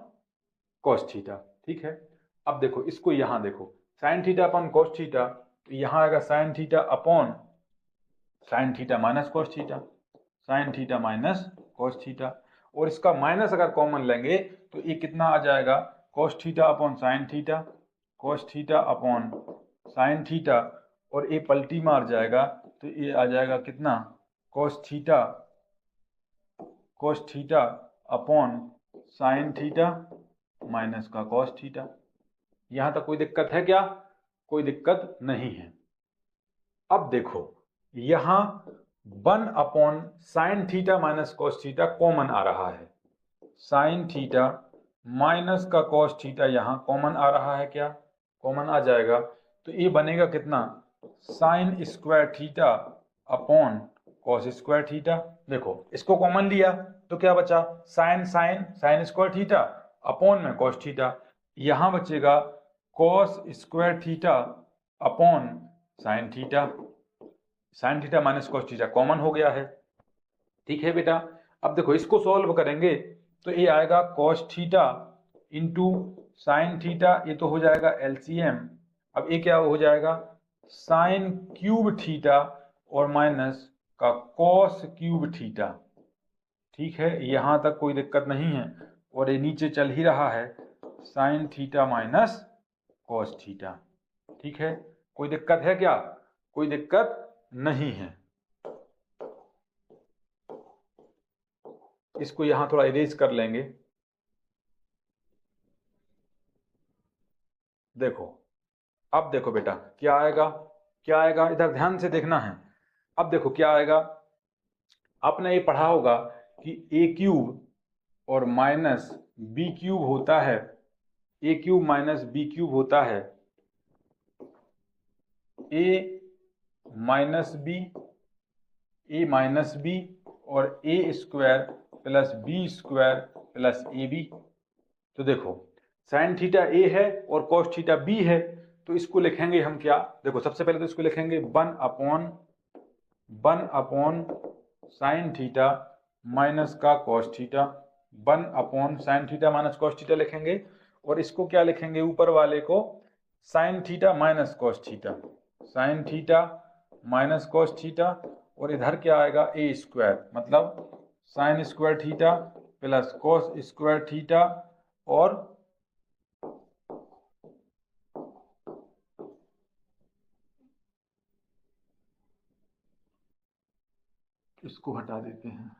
Speaker 1: cos theta. ठीक है, अब देखो इसको यहां देखो sine theta upon cos theta, तो यहां आएगा sine theta upon sine theta minus cos theta, sine theta minus cos theta और इसका माइनस अगर कॉमन लेंगे तो ये कितना आ जाएगा cos theta upon sine theta, cos theta upon sine theta और ये पलटी मार जाएगा तो ये आ जाएगा कितना cos theta upon sine theta minus का कॉस थीटा। यहां तक कोई दिक्कत है क्या? कोई दिक्कत नहीं है। अब देखो यहां 1 upon sine theta minus cos theta common आ रहा है, साइन थीटा माइनस का कॉस थीटा यहां कॉमन आ रहा है, क्या कॉमन आ जाएगा, तो ये बनेगा कितना sine square theta upon cos square theta. देखो इसको कॉमन लिया तो क्या बचा साइन स्क्वायर थीटा अपॉन में कॉस थीटा, यहां बचेगा cos square theta upon sine theta minus cos theta common हो गया है। ठीक है बेटा, अब देखो इसको सॉल्व करेंगे तो ये आएगा cos theta into sine theta, ये तो हो जाएगा एलसीएम। अब ये क्या हो जाएगा साइन क्यूब थीटा और माइनस का कॉस क्यूब थीटा। ठीक है, यहां तक कोई दिक्कत नहीं है और ये नीचे चल ही रहा है sine theta minus cos theta. ठीक है, कोई दिक्कत है क्या? कोई दिक्कत नहीं है। इसको यहां थोड़ा इरेज कर लेंगे। देखो, अब देखो बेटा क्या आएगा, क्या आएगा, इधर ध्यान से देखना है। अब देखो क्या आएगा, आपने ये पढ़ा होगा कि ए क्यूब और माइनस बी क्यूब होता है, A cube minus B cube होता है ए माइनस बी और A square plus B square plus A B. तो देखो साइन थीटा ए है और कॉस थीटा बी है, तो इसको लिखेंगे हम क्या, देखो सबसे पहले तो इसको लिखेंगे 1/1 साइन थीटा माइनस का cos theta, 1 sign theta minus cos theta लिखेंगे, और इसको क्या लिखेंगे ऊपर वाले को sign theta minus cos theta, sine theta minus cos theta, और इधर क्या आएगा ए स्क्वायर, मतलब sign square theta plus cos square theta, और इसको हटा देते हैं।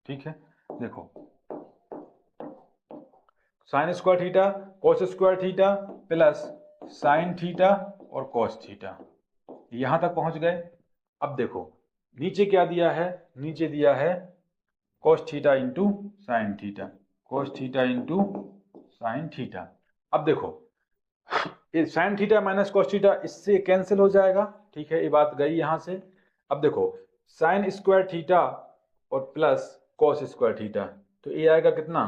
Speaker 1: ठीक है, देखो sine square theta cos square theta plus sine theta और कॉस थीटा, यहां तक पहुंच गए। अब देखो नीचे क्या दिया है, नीचे दिया है cos theta into sine theta, cos theta into sine theta. अब देखो ये sign theta minus cos theta इससे कैंसिल हो जाएगा, ठीक है, ये बात गई यहां से। अब देखो साइन स्क्वायर थीटा और प्लस कॉस स्क्वायर थीटा, तो ये आएगा कितना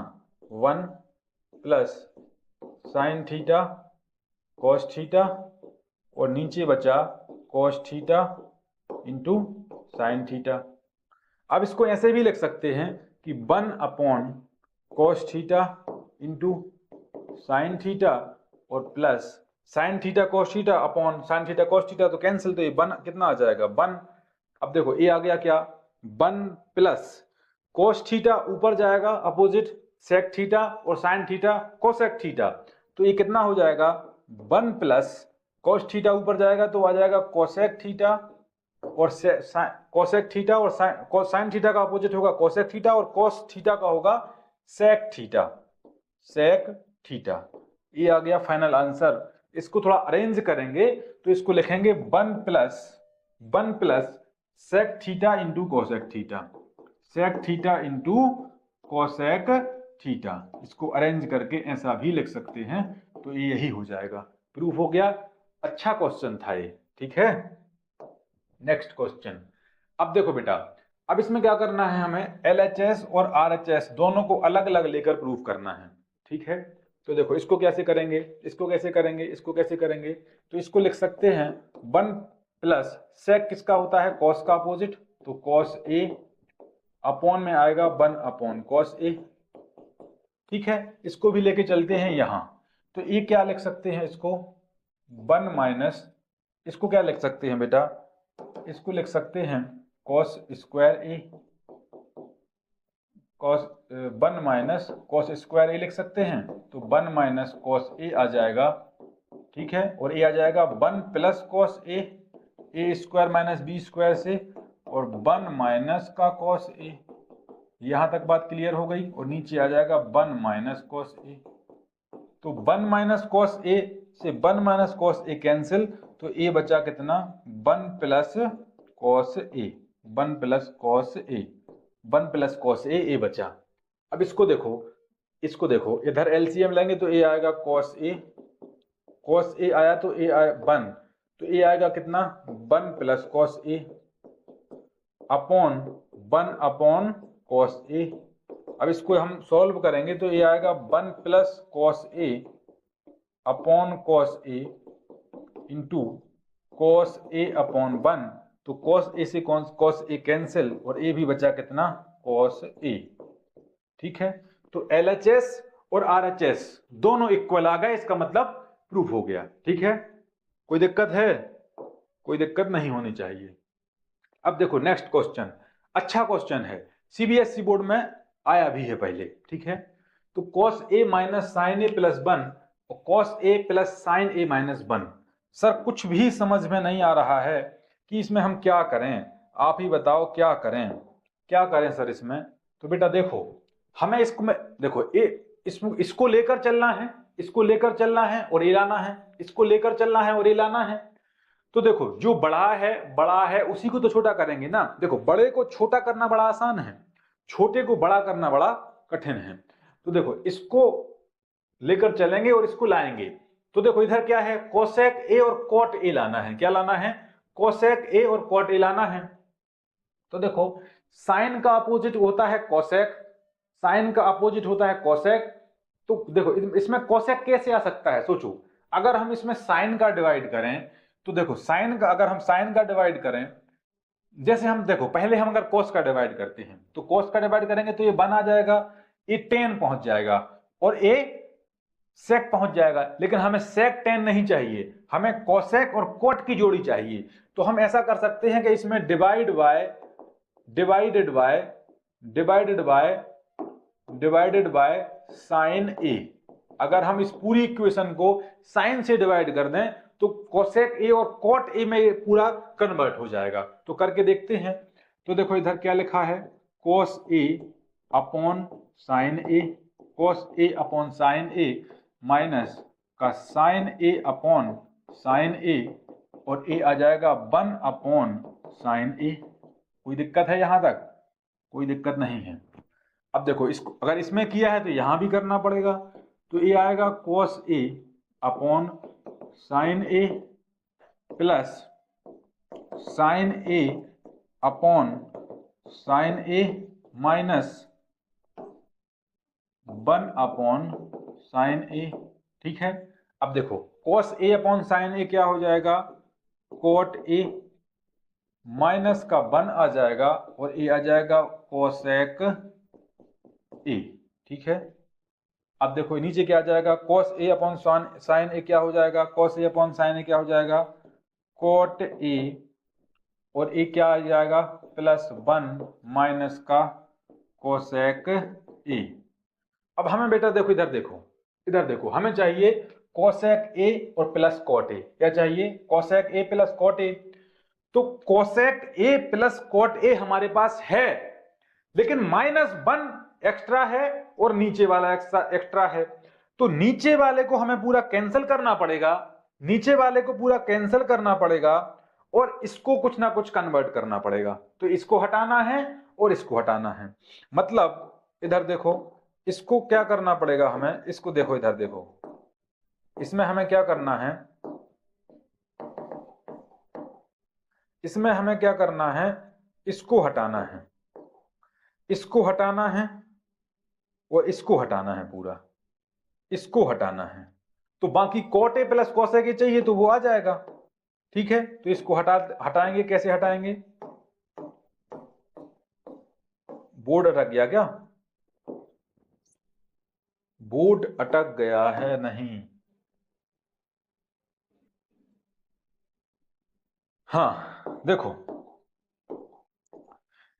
Speaker 1: 1 plus sine theta cos theta, और नीचे बचा cos theta into sine theta. अब इसको ऐसे भी लिख सकते हैं कि 1 cos theta into sine theta और plus sine theta cos theta upon sine theta cos theta, तो कैंसिल, तो ये 1 कितना आ जाएगा 1। अब देखो ये आ गया क्या 1 प्लस कॉस थीटा ऊपर जाएगा अपोजिट सेक थीटा और साइन थीटा कोसेक थीटा, तो ये कितना हो जाएगा 1 प्लस कॉस थीटा ऊपर जाएगा तो आ जाएगा कोसेक थीटा, और कोसेक थीटा और साइन थीटा का अपोजिट होगा कोसेक थीटा, और कोस थीटा का होगा सेक थीटा, सेक थीटा। ये आ गया फाइनल आंसर। इसको थोड़ा अरेंज करेंगे तो इसको लिखेंगे 1 plus sec theta into cosec theta, sec theta into cosec theta. इसको अरेंज करके ऐसा भी लिख सकते हैं, तो ये यही हो जाएगा, प्रूफ हो गया। अच्छा क्वेश्चन था ये, ठीक है। नेक्स्ट क्वेश्चन, अब देखो बेटा, अब इसमें क्या करना है, हमें LHS और RHS दोनों को अलग अलग लेकर प्रूफ करना है, ठीक है। तो देखो इसको कैसे करेंगे, इसको कैसे करेंगे, इसको कैसे करेंगे, तो इसको लिख सकते हैं 1 प्लस सेक किसका होता है कॉस का अपोजिट, तो कॉस ए अपॉन में आएगा 1 अपॉन कॉस ए, ठीक है। इसको भी लेके चलते हैं यहां, तो ये क्या लिख सकते हैं, इसको 1 माइनस, इसको क्या लिख सकते हैं बेटा, इसको लिख सकते हैं कॉस स्क्वायर ए, कॉस 1 माइनस कॉस स्क्वायर ए लिख सकते हैं, तो 1 माइनस कॉस ए आ जाएगा, ठीक है, और ए आ जाएगा 1 plus cos A square minus b square से, और 1 माइनस का कॉस ए, यहां तक बात क्लियर हो गई, और नीचे आ जाएगा 1 माइनस कॉस ए, तो 1 माइनस कॉस ए से 1 माइनस कॉस ए कैंसिल, तो ए बचा कितना 1 plus cos A, 1 plus cos A, 1 plus cos A बचा। अब इसको देखो, इसको देखो, इधर एलसीएम लेंगे तो ए आएगा कॉस ए आया तो ए आया 1, तो ए आएगा कितना 1 plus cos A upon 1 upon cos A. अब इसको हम सॉल्व करेंगे तो ये आएगा 1 plus cos A upon cos A into cos A upon 1, तो कॉस ए से कॉस ए कैंसिल, और ए भी बचा कितना कॉस ए, ठीक है। तो LHS और RHS दोनों इक्वल आ गए, इसका मतलब प्रूफ हो गया, ठीक है। कोई दिक्कत है? कोई दिक्कत नहीं होनी चाहिए। अब देखो नेक्स्ट क्वेश्चन, अच्छा क्वेश्चन है, CBSE बोर्ड में आया भी है पहले, ठीक है। तो cos a minus sine a plus 1 और cos a plus sine a minus 1, sir कुछ भी समझ में नहीं आ रहा है कि इसमें हम क्या करें, आप ही बताओ क्या करें, क्या करें सर इसमें। तो बेटा देखो, हमें इसको में देखो इसको लेकर चलना है, इसको लेकर चलना है और ये लाना है, इसको लेकर चलना है और ये लाना है। तो देखो जो बड़ा है उसी को तो छोटा करेंगे ना। देखो बड़े को छोटा करना बड़ा आसान है, छोटे को बड़ा करना बड़ा कठिन है। तो देखो इसको लेकर चलेंगे और इसको लाएंगे। तो देखो इधर क्या है, कोसेक ए और कॉट ए लाना है। क्या लाना है, कोसेक ए और कॉट ए लाना है। तो देखो साइन का अपोजिट होता है कोसेक, साइन का अपोजिट होता है कोसेक। तो देखो इसमें कोसेक कैसे आ सकता है, सोचो अगर हम इसमें साइन का डिवाइड करें, तो देखो साइन का अगर हम साइन का डिवाइड करें, जैसे हम देखो पहले हम अगर कोस का डिवाइड करते हैं तो कोस का डिवाइड करेंगे तो ये 1 आ जाएगा, ये 10 पहुंच जाएगा और ये सेक पहुंच जाएगा। लेकिन हमें सेक 10 नहीं चाहिए, हमें कोसेक और कोट की जोड़ी चाहिए। तो हम ऐसा कर सकते हैं कि इसमें डिवाइडेड बाय साइन ए। अगर हम इस पूरी इक्वेशन को साइन से डिवाइड कर दें तो कोसेक ए और कॉट ए में पूरा कन्वर्ट हो जाएगा। तो करके देखते हैं। तो देखो इधर क्या लिखा है, कोस ए upon sine A, cos A upon sine a minus का साइन ए अपॉन साइन ए और ए आ जाएगा 1 अपॉन साइन ए। कोई दिक्कत है यहां तक? कोई दिक्कत नहीं है। अब देखो इसको अगर इसमें किया है तो यहां भी करना पड़ेगा। तो ये आएगा कोस ए upon sine a plus sine A upon sine a minus 1 upon sign ए। ठीक है। अब देखो कोस ए अपॉन साइन ए क्या हो जाएगा, कोट ए माइनस का 1 आ जाएगा और ए आ जाएगा कोसेक ए। ठीक है। अब देखो नीचे क्या आ जाएगा, कोस ए अपॉन साइन ए क्या हो जाएगा, कोस ए अपॉन साइन ए क्या हो जाएगा, कोट ए और ए क्या आ जाएगा प्लस 1 माइनस का कोसेक ए। अब हमें बेटा देखो इधर देखो हमें चाहिए कोसेक ए और प्लस कोट ए। क्या चाहिए, cosec A plus cot A. तो cosec A plus cot A हमारे पास है, लेकिन -1 एक्स्ट्रा है और नीचे वाला एक्स्ट्रा है। तो नीचे वाले को हमें पूरा कैंसिल करना पड़ेगा, नीचे वाले को पूरा कैंसिल करना पड़ेगा और इसको कुछ ना कुछ कन्वर्ट करना पड़ेगा। तो इसको हटाना है और इसको हटाना है। मतलब इधर देखो इसको क्या करना पड़ेगा हमें, इसको देखो इधर देखो, इसमें हमें क्या करना है, इसमें हमें क्या करना है, इसको हटाना है, इसको हटाना है और इसको हटाना है, पूरा इसको हटाना है। तो बाकी कोट ए प्लस कोसेक ए चाहिए तो वो आ जाएगा। ठीक है। तो इसको हटाएंगे, कैसे हटाएंगे, बोर्ड अटक गया क्या, बोर्ड अटक गया है? नहीं, हाँ देखो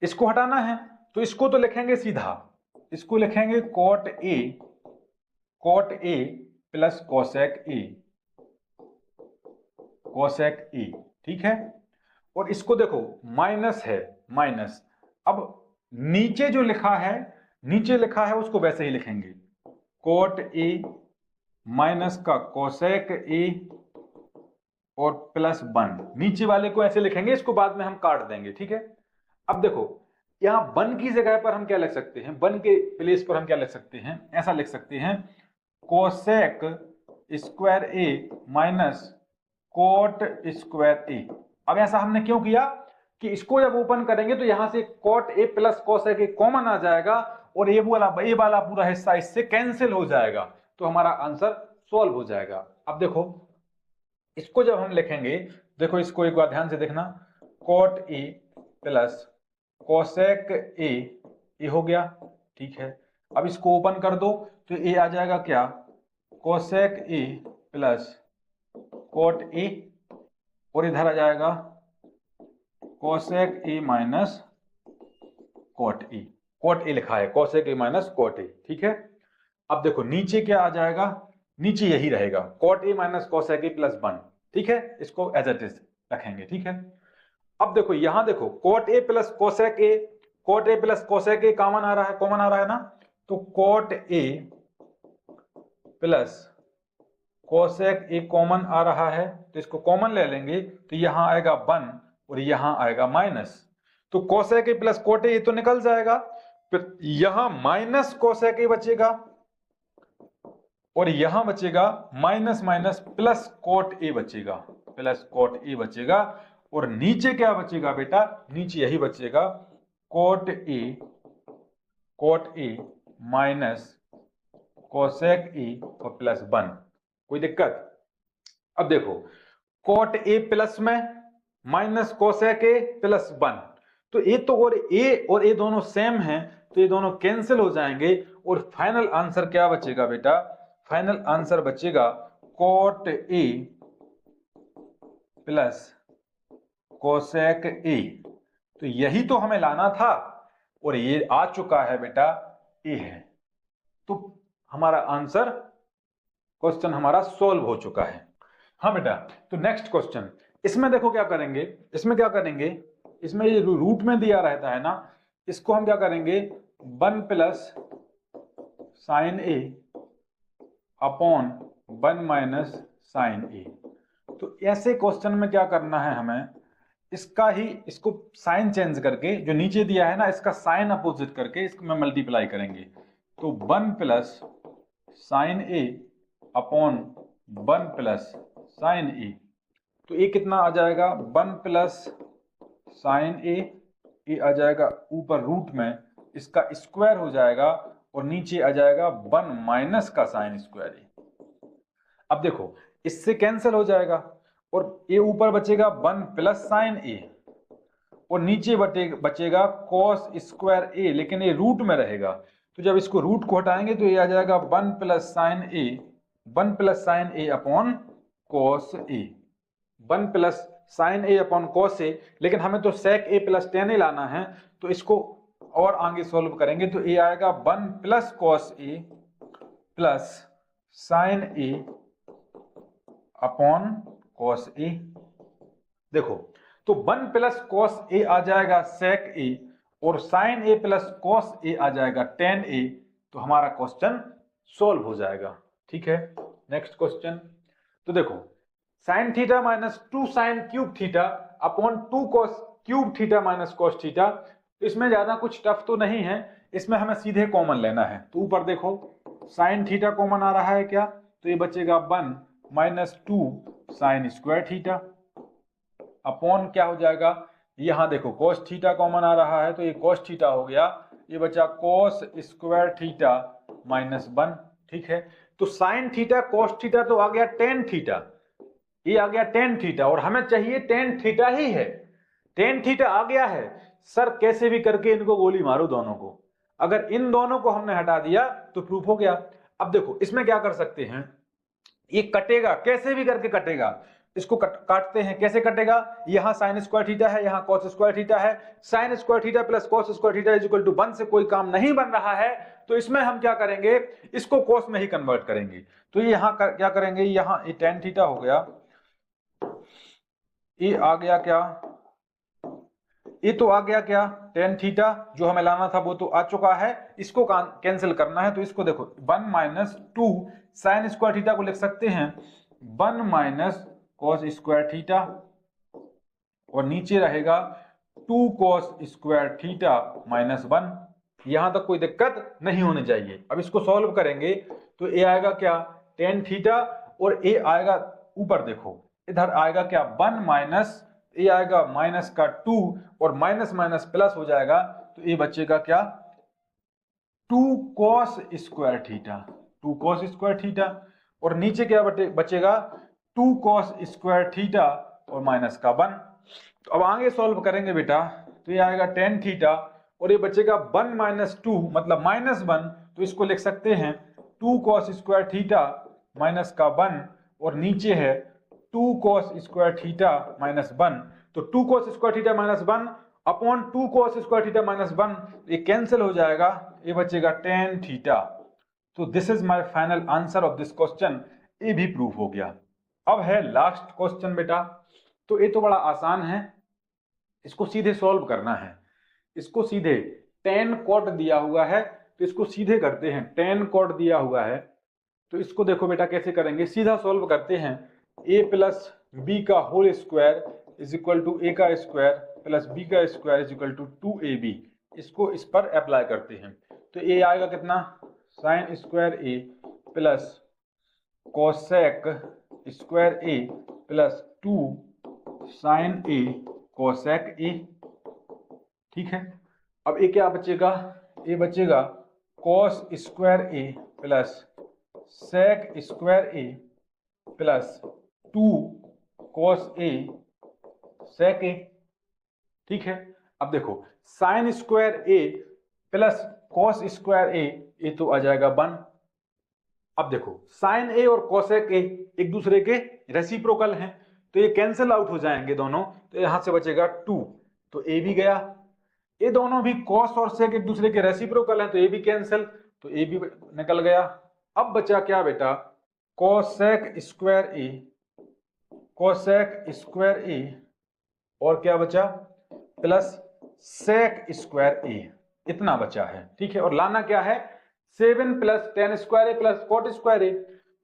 Speaker 1: इसको हटाना है तो इसको तो लिखेंगे सीधा, इसको लिखेंगे coat A plus cosec A, cosec ए। ठीक है। और इसको देखो माइनस है, माइनस। अब नीचे जो लिखा है, नीचे लिखा है उसको वैसे ही लिखेंगे, कोट ए माइनस का कोसेक ए और प्लस 1। नीचे वाले को ऐसे लिखेंगे, इसको बाद में हम काट देंगे। ठीक है। अब देखो यहां 1 की जगह पर हम क्या लिख सकते हैं, 1 के प्लेस पर हम क्या लिख सकते हैं, ऐसा लिख सकते हैं कोसेक स्क्वायर ए माइनस कोट स्क्वायर ए। अब ऐसा हमने क्यों किया कि इसको जब ओपन करेंगे तो यहां से cot A plus cosec A common आ जाएगा और ये वाला पूरा हिस्सा इससे कैंसिल हो जाएगा, तो हमारा आंसर सॉल्व हो जाएगा। अब देखो इसको जब हम लिखेंगे, देखो इसको एक बार ध्यान से देखना, कोट ए प्लस कोसेक ए, ये हो गया। ठीक है। अब इसको ओपन कर दो तो ए आ जाएगा क्या, कोसेक ए प्लस कोट ए और इधर आ जाएगा cosec A minus cot A. Cot A लिखा है, cosec A minus cot A. ठीक है। अब देखो नीचे क्या आ जाएगा, नीचे यही रहेगा cot A minus cosec A plus 1। ठीक है, इसको एज इट इज रखेंगे। ठीक है, अब देखो यहां देखो cot A plus cosec A, cot A plus cosec A common आ रहा है, कॉमन आ रहा है ना, तो cot A plus cosec A common आ रहा है, तो इसको कॉमन ले लेंगे, तो यहां आएगा 1 और यहां आएगा माइनस, तो कोसेक ए प्लस कॉट ए तो निकल जाएगा, फिर यहां माइनस कोसेक ए बचेगा और यहां बचेगा minus minus plus cot a बचेगा, प्लस कॉट ए बचेगा, और नीचे क्या बचेगा बेटा, नीचे यही बचेगा cot a minus cosec a और प्लस 1। कोई दिक्कत? अब देखो कॉट ए प्लस में माइनस कोसेक ए प्लस 1, तो ए तो और ए दोनों सेम हैं, तो ये दोनों कैंसिल हो जाएंगे और फाइनल आंसर क्या बचेगा बेटा, फाइनल आंसर बचेगा cot A plus cosec a. तो यही तो हमें लाना था और ये आ चुका है बेटा, ए है, तो हमारा आंसर, क्वेश्चन हमारा सॉल्व हो चुका है। हाँ बेटा, तो नेक्स्ट क्वेश्चन, इसमें देखो क्या करेंगे, इसमें क्या करेंगे, इसमें ये रूट में दिया रहता है ना, इसको हम क्या करेंगे 1 plus sine A upon 1 minus sine A. तो ऐसे क्वेश्चन में क्या करना है हमें, इसको साइन चेंज करके, जो नीचे दिया है ना इसका साइन अपोजिट करके इसको में मल्टीप्लाई करेंगे, तो 1 plus sine A upon 1 plus sine A, तो ये कितना आ जाएगा 1 प्लस साइन ए, ये आ जाएगा ऊपर रूट में, इसका स्क्वायर हो जाएगा और नीचे आ जाएगा 1 माइनस का साइन स्क्वायर ए। अब देखो इससे कैंसिल हो जाएगा और ये ऊपर बचेगा 1 प्लस साइन ए और नीचे बचेगा कॉस स्क्वायर ए, लेकिन ये रूट में रहेगा, तो जब इसको रूट को हटाएंगे तो ये आ जाएगा 1 plus sine A, 1 plus sine A upon cos A, 1 plus sine A upon cos A, लेकिन हमें तो सेक ए प्लस टेन ए लाना है, तो इसको और आगे सॉल्व करेंगे तो ये आएगा 1 plus cos A plus sine A upon cos A. देखो तो 1 प्लस कॉस ए आ जाएगा सेक ए और sign a plus cos A आ जाएगा टेन ए, तो हमारा क्वेश्चन सॉल्व हो जाएगा। ठीक है, नेक्स्ट क्वेश्चन, तो देखो sine theta minus 2 sine cube theta upon 2 cos cube theta minus cos theta, तो इसमें ज्यादा कुछ टफ तो नहीं है, इसमें हमें सीधे कॉमन लेना है, तो ऊपर देखो साइन थीटा कॉमन आ रहा है क्या, तो ये बचेगा 1 minus 2 sign square theta upon क्या हो जाएगा, यहां देखो cos थीटा कॉमन आ रहा है, तो ये cos थीटा हो गया, ये बचा cos स्क्वायर थीटा माइनस 1। ठीक है, तो साइन थीटा cos थीटा तो आ गया टेन थीटा, ये आ गया टेन थीटा और हमें चाहिए टेन थीटा ही है, टेन थीटा आ गया है। सर कैसे भी करके इनको गोली मारो दोनों को, अगर इन दोनों को हमने हटा दिया तो प्रूफ हो गया। अब देखो इसमें क्या कर सकते हैं, ये कटेगा, कैसे भी करके कटेगा, इसको काटते हैं, कैसे कटेगा, यहां साइन स्क्वायर थीटा है, यहां कॉस स्क्वायर थीटा है, sine square theta plus cos square theta is equal to 1 से कोई काम नहीं बन रहा है, तो इसमें हम क्या करेंगे, इसको कॉस में ही कन्वर्ट करेंगे, तो ये यहां क्या करेंगे, यहां ये टेन थीटा हो गया, ये आ गया क्या, ये तो आ गया क्या टेन थीटा, जो हमें लाना था वो तो आ चुका है, इसको कैंसिल करना है, तो इसको देखो 1 माइनस 2 साइन स्क्वायर थीटा को लिख सकते हैं 1 माइनस कॉस स्क्वायर थीटा और नीचे रहेगा 2 कॉस स्क्वायर थीटा माइनस 1। यहां तक कोई दिक्कत नहीं होनी चाहिए। अब इसको सॉल्व करेंगे तो ये आएगा क्या टेन थीटा और ये आएगा ऊपर देखो इधर आएगा क्या 1 माइनस, ये आएगा माइनस का 2 और माइनस माइनस प्लस हो जाएगा, तो ये बचेगा क्या 2 cos square theta, 2 cos square theta और नीचे क्या बचेगा 2 कॉस स्क्वायर थीटा और माइनस का 1। तो अब आगे सॉल्व करेंगे बेटा, तो ये आएगा टेन थीटा और ये बचेगा 1 माइनस 2 मतलब माइनस 1, तो इसको लिख सकते हैं 2 कॉस स्क्वायर थीटा माइनस का 1 और नीचे है 2 कॉस स्क्वायर थीटा माइनस 1, तो 2 cos square theta minus 1 upon 2 cos square theta minus 1, ये कैंसिल हो जाएगा, ये बचेगा टेन थीटा। तो this is my final answer of this question, ये भी प्रूफ हो गया। अब है लास्ट क्वेश्चन बेटा। तो ये तो बड़ा आसान है, इसको सीधे सॉल्व करना है। इसको सीधे tan cot दिया हुआ है तो इसको सीधे करते हैं। tan cot दिया हुआ है तो इसको देखो बेटा कैसे करेंगे, सीधा सॉल्व करते हैं। a प्लस बी का whole square is equal to A का स्क्वायर प्लस बी का square is equal to 2ab। इसको इस पर अप्लाई करते हैं तो a आएगा कितना, sine square a plus cosec square a plus 2 sine a cosec a। ठीक है, अब ये क्या बचेगा, ये बचेगा cos square a plus sec square a plus 2 cos a sec a। ठीक है, अब देखो sine square a plus cos square a, ये तो आ जाएगा 1। अब देखो साइन a और cosec a एक दूसरे के रेसिप्रोकल हैं तो ये कैंसिल आउट हो जाएंगे दोनों, तो यहां से बचेगा 2, तो a भी गया। ये दोनों भी cos और sec एक दूसरे के रेसिप्रोकल हैं तो ये भी कैंसिल, तो ये भी निकल गया। अब बचा क्या बेटा, cosec square a, cosec square a और क्या बचा प्लस sec स्क्वायर a, इतना बचा है। ठीक है, और लाना क्या है, 7 plus tan square a plus cot square a,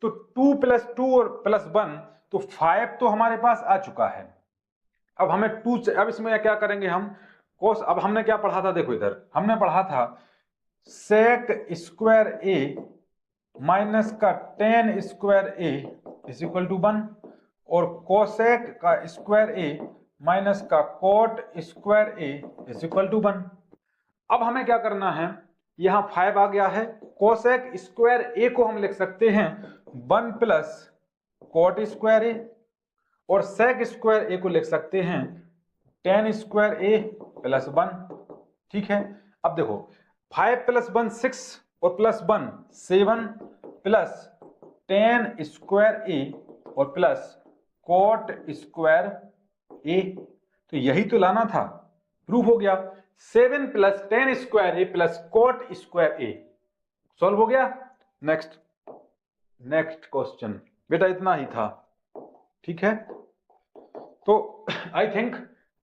Speaker 1: तो 2 प्लस 2 और प्लस 1 तो 5 तो हमारे पास आ चुका है। अब हमें 2, अब इसमें क्या करेंगे हम, कोस, अब हमने क्या पढ़ा था, देखो इधर हमने पढ़ा था sec स्क्वायर a माइनस का tan square a is equal to 1 और कोसेक का स्क्वायर a माइनस का cot square a is equal to 1। अब हमें क्या करना है, यहाँ 5 आ गया है, कोसेक स्क्वायर a को हम लिख सकते हैं 1 प्लस cot स्क्वायर a और sec स्क्वायर a को लिख सकते हैं tan स्क्वायर a प्लस 1। ठीक है, अब देखो 5 प्लस 1 6 और plus 1 7 plus tan square a और प्लस cot स्क्वायर a, तो यही तो लाना था, प्रूफ हो गया। 7 plus tan square a plus cot square a solve हो गया। नेक्स्ट क्वेश्चन बेटा, इतना ही था। ठीक है, तो आई थिंक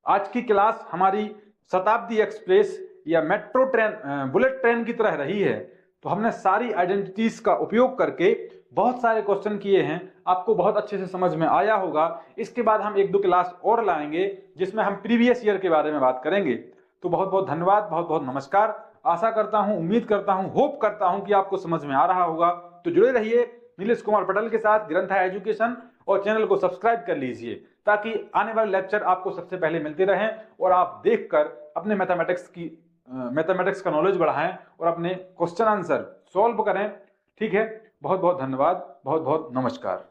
Speaker 1: आज की क्लास हमारी शताब्दी एक्सप्रेस या मेट्रो ट्रेन, बुलेट ट्रेन की तरह रही है। तो हमने सारी आइडेंटिटीज का उपयोग करके बहुत सारे क्वेश्चन किए हैं, आपको बहुत अच्छे से समझ में आया होगा। इसके बाद हम 1-2 क्लास और लाएंगे जिसमें हम प्रीवियस ईयर के बारे में बात करेंगे। तो बहुत बहुत धन्यवाद, बहुत बहुत नमस्कार। आशा करता हूं, उम्मीद करता हूं, होप करता हूं कि आपको समझ में आ रहा होगा। तो जुड़े रहिए नीलेश कुमार पटेल के साथ, ग्रंथा एजुकेशन, और चैनल को सब्सक्राइब कर लीजिए ताकि आने वाले लेक्चर आपको सबसे पहले मिलते रहें और आप देखकर अपने मैथमेटिक्स का नॉलेज बढ़ाएं और अपने क्वेश्चन आंसर सॉल्व करें। ठीक है, बहुत बहुत धन्यवाद, बहुत बहुत नमस्कार।